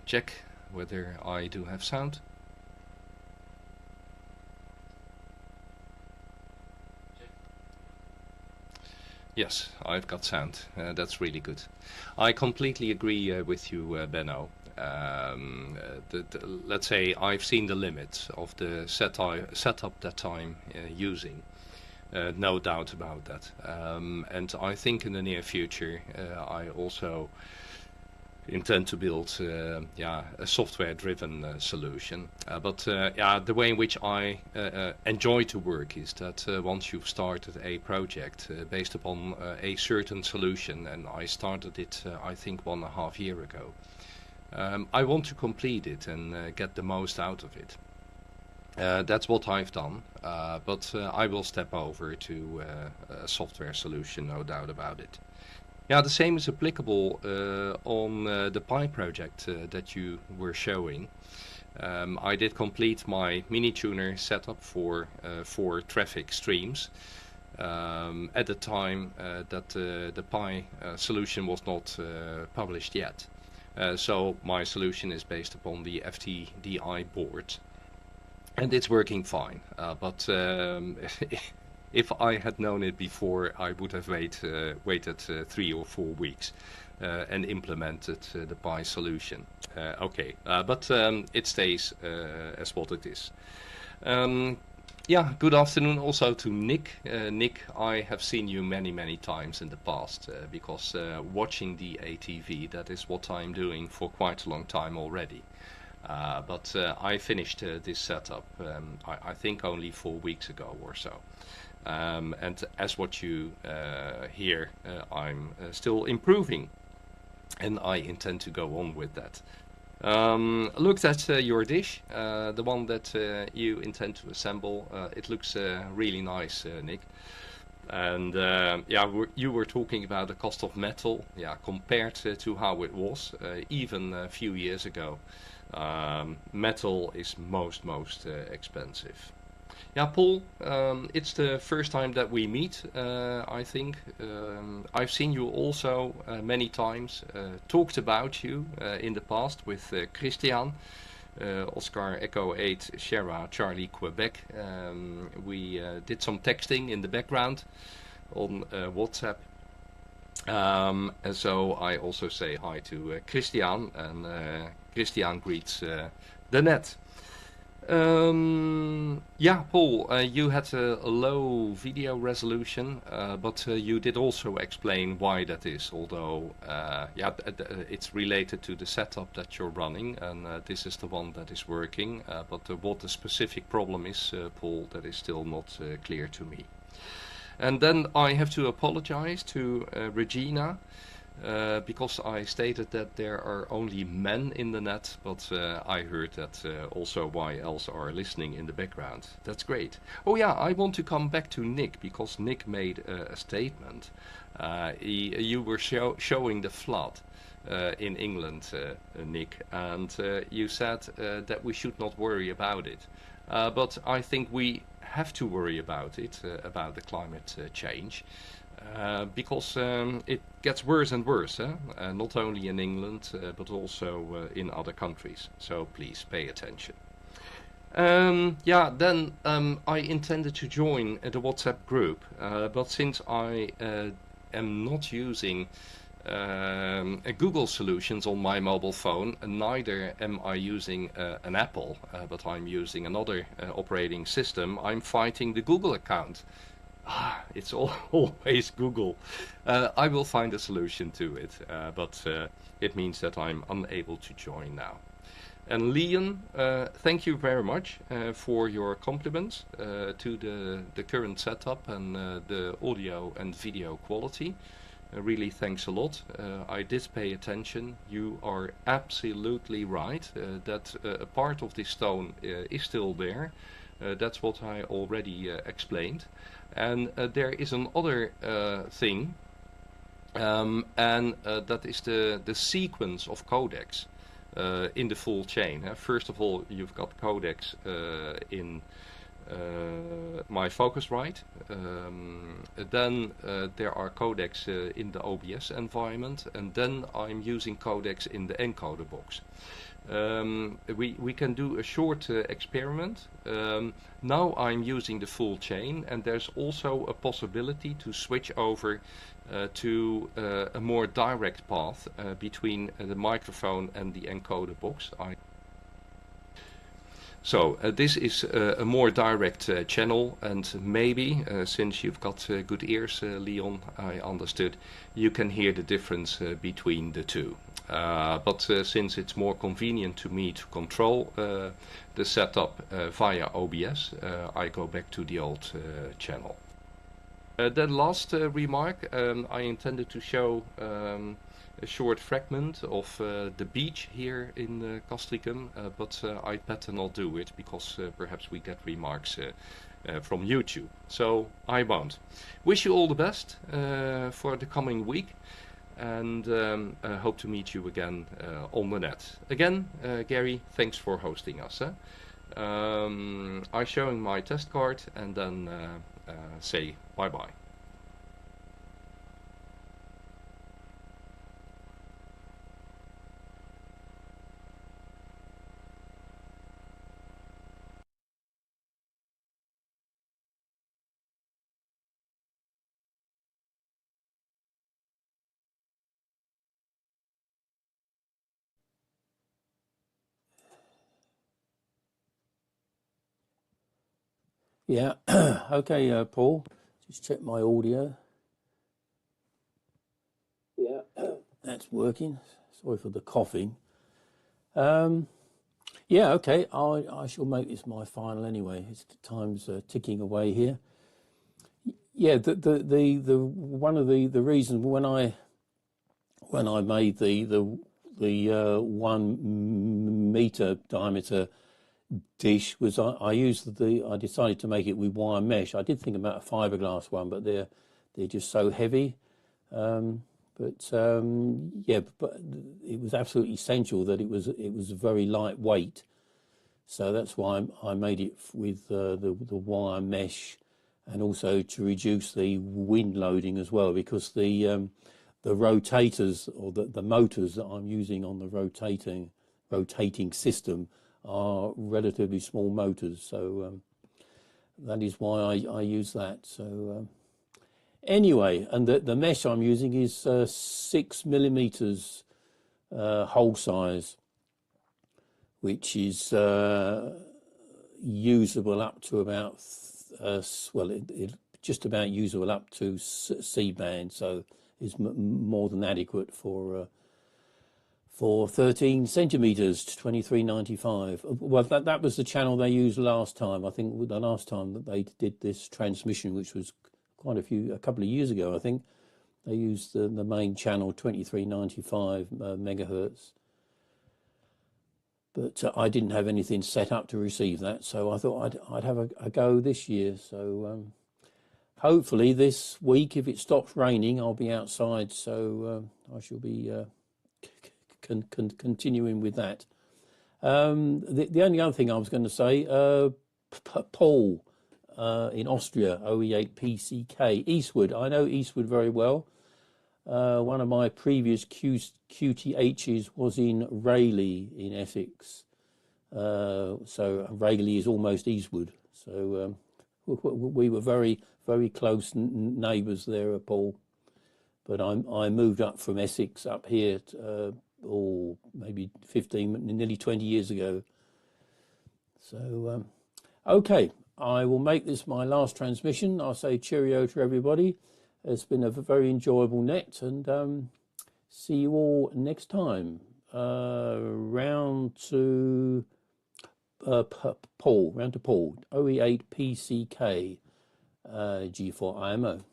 Check whether I do have sound. Yes, I've got sound. That's really good. I completely agree with you, Beno. Let's say I've seen the limits of the setup that I'm using. No doubt about that. And I think in the near future I also intend to build a software-driven solution. But the way in which I enjoy to work is that once you've started a project based upon a certain solution, and I started it I think 1.5 years ago, I want to complete it and get the most out of it. That's what I've done, but I will step over to a software solution, no doubt about it. Yeah, the same is applicable on the Pi project that you were showing. I did complete my mini tuner setup for 4 traffic streams at the time that the Pi solution was not published yet. So my solution is based upon the FTDI board, and it's working fine. But if I had known it before, I would have waited 3 or 4 weeks and implemented the Pi solution. Okay, but it stays as what it is. Yeah, good afternoon also to Nick. Nick, I have seen you many times in the past because watching the DATV, that is what I'm doing for quite a long time already. But I finished this setup, I think only 4 weeks ago or so. And as what you hear, I'm still improving, and I intend to go on with that. Looked at your dish, the one that you intend to assemble. It looks really nice, Nick. And yeah, you were talking about the cost of metal, yeah, compared to how it was even a few years ago. Metal is most expensive. Yeah, Paul, it's the first time that we meet, I think. I've seen you also many times, talked about you in the past with Christian, Oscar Echo 8 Sierra Charlie Quebec. We did some texting in the background on WhatsApp. And so I also say hi to Christian, and Christian greets the net. Yeah, Paul, you had a low video resolution, but you did also explain why that is, although yeah, it's related to the setup that you're running, and this is the one that is working, but what the specific problem is, Paul, that is still not clear to me. And then I have to apologize to Regina, because I stated that there are only men in the net, but I heard that also YLs are listening in the background. That's great. Oh yeah, I want to come back to Nick, because Nick made a statement. You were showing the flood in England, Nick, and you said that we should not worry about it. But I think we have to worry about it, about the climate change. because it gets worse and worse, not only in England but also in other countries. So please pay attention. Yeah, then I intended to join the WhatsApp group, but since I am not using Google solutions on my mobile phone, neither am I using an Apple, but I'm using another operating system, I'm fighting the Google account. It's always Google. I will find a solution to it, but it means that I'm unable to join now. And Leon, thank you very much for your compliments to the current setup and the audio and video quality. Really thanks a lot. I did pay attention. You are absolutely right that a part of this stone is still there. That's what I already explained. And there is another thing, and that is the sequence of codecs in the full chain. First of all, you've got codecs in my Focusrite. Then there are codecs in the OBS environment, and then I'm using codecs in the encoder box. We can do a short experiment. Now I'm using the full chain, and there's also a possibility to switch over to a more direct path between the microphone and the encoder box. So this is a more direct channel, and maybe, since you've got good ears, Leon, I understood, you can hear the difference between the two. But since it's more convenient to me to control the setup via OBS, I go back to the old channel. Then last remark, I intended to show a short fragment of the beach here in Castricum, but I'd better not do it because perhaps we get remarks from YouTube. So I won't. Wish you all the best for the coming week, and hope to meet you again on the net. Again, Gary, thanks for hosting us. I'm showing my test card and then say bye-bye. Yeah, okay, Paul, just check my audio. Yeah, that's working. Sorry for the coughing. Yeah, okay, I shall make this my final anyway. It's time's ticking away here. Yeah, the one of the reasons when I made the 1 meter diameter dish was I decided to make it with wire mesh. I did think about a fiberglass one, but they're just so heavy. Yeah, but it was absolutely essential that it was very lightweight. So that's why I made it with the wire mesh, and also to reduce the wind loading as well, because the rotators, or the motors that I'm using on the rotating system are relatively small motors, so that is why I use that. So anyway, and the mesh I'm using is 6 millimeters hole size, which is usable up to about just about usable up to C band, so is more than adequate for 13 centimeters to 2395. Well, that was the channel they used last time. I think the last time that they did this transmission, which was a couple of years ago, I think they used the main channel 2395 megahertz. But I didn't have anything set up to receive that, so I thought I'd have a go this year. So hopefully this week, if it stops raining, I'll be outside. So I shall be continuing with that. The only other thing I was going to say, Paul, in Austria, OE8PCK, Eastwood. I know Eastwood very well. One of my previous QTHs was in Rayleigh in Essex. So Rayleigh is almost Eastwood. So we were very, very close neighbours there, Paul. But I moved up from Essex up here, maybe 15, nearly 20 years ago. So, okay, I will make this my last transmission. I'll say cheerio to everybody. It's been a very enjoyable net, and see you all next time. Round to Paul, OE8PCK, G4IMO.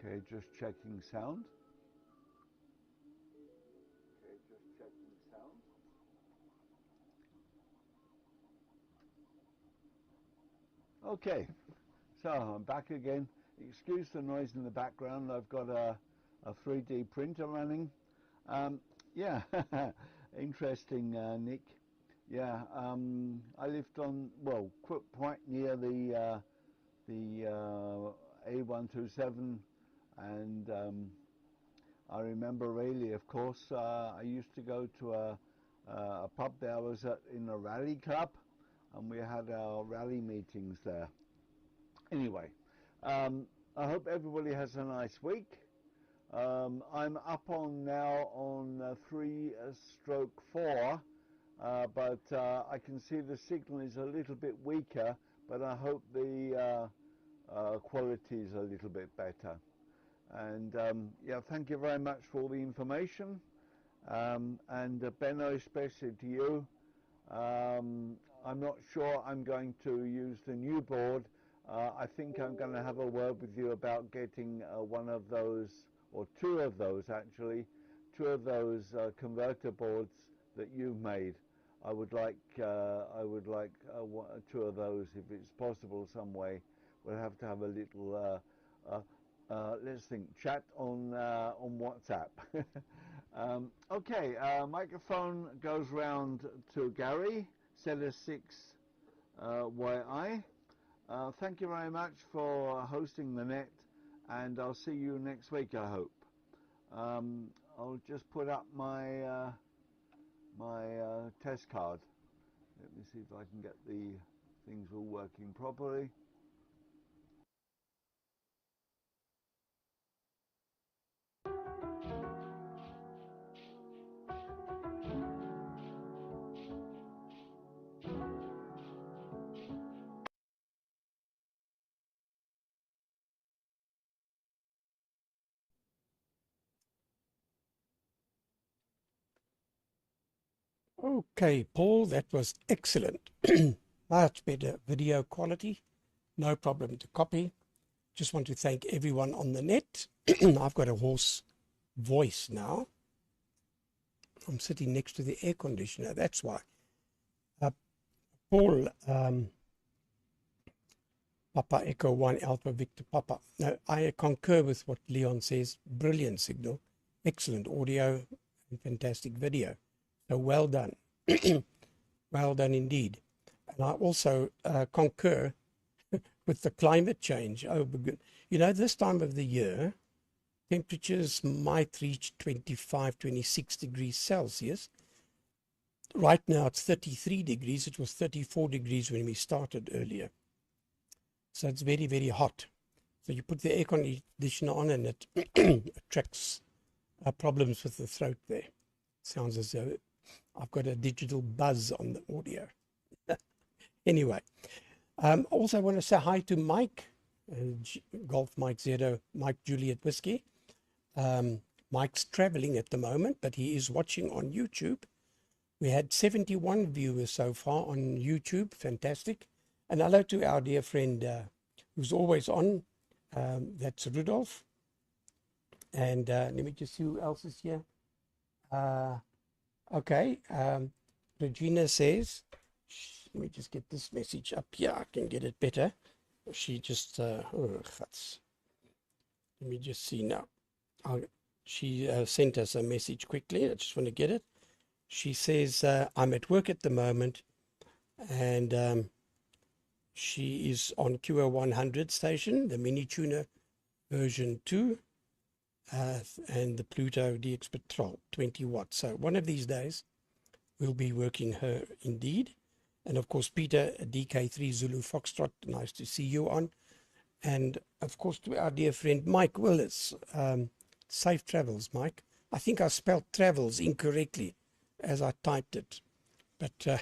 Okay, just checking sound. Okay, so I'm back again. Excuse the noise in the background. I've got a 3D printer running. Yeah, interesting, Nick. Yeah, I lived on, well, quite near the A127, and I remember Rayleigh, of course. I used to go to a pub there. I was in a rally club, and we had our rally meetings there. Anyway, I hope everybody has a nice week. I'm up on now on 3/4, but I can see the signal is a little bit weaker, but I hope the quality is a little bit better. And yeah, thank you very much for all the information, and Beno, especially to you. I'm not sure I'm going to use the new board. I think I'm going to have a word with you about getting one of those, or two of those actually, converter boards that you've made. I would like two of those if it's possible some way. We'll have to have a little let's think, chat on WhatsApp. Okay, microphone goes round to Gary, Seller 6 YI. Thank you very much for hosting the net, and I'll see you next week, I hope. I'll just put up my my test card. Let me see if I can get the things all working properly. Okay, Paul, that was excellent. Much better video quality. No problem to copy. Just want to thank everyone on the net. I've got a hoarse voice now. I'm sitting next to the air conditioner, that's why. Paul, Papa Echo 1 Alpha Victor Papa. No, I concur with what Leon says. Brilliant signal, excellent audio, and fantastic video. So well done. Well done indeed. And I also concur with the climate change. Oh, you know, this time of the year, temperatures might reach 25, 26 degrees Celsius. Right now it's 33 degrees. It was 34 degrees when we started earlier. So it's very, very hot. So you put the air conditioner on and it attracts problems with the throat there. Sounds as though I've got a digital buzz on the audio. Anyway, also want to say hi to Mike, Golf Mike Zero, Mike Juliet Whiskey. Mike's traveling at the moment, but he is watching on YouTube. We had 71 viewers so far on YouTube. Fantastic. And hello to our dear friend who's always on. That's Rudolph. And let me just see who else is here. Okay, Regina says, let me just get this message up here. I can get it better. She just, let me just see now. She sent us a message quickly. I just want to get it. She says, I'm at work at the moment, and she is on QO-100 station, the Mini Tuner version 2, and the Pluto DX Patrol 20 watts. So one of these days we'll be working her indeed. And of course, Peter, DK3 Zulu Foxtrot, nice to see you on. And of course, to our dear friend Mike Willis, safe travels, Mike. I think I spelled travels incorrectly as I typed it, but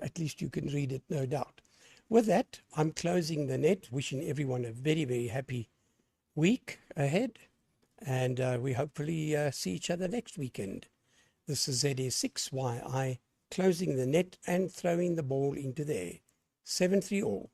at least you can read it, no doubt. With that, I'm closing the net, wishing everyone a very, very happy week ahead, and we hopefully see each other next weekend. This is ZS6YI closing the net and throwing the ball into the air. 7-3 all.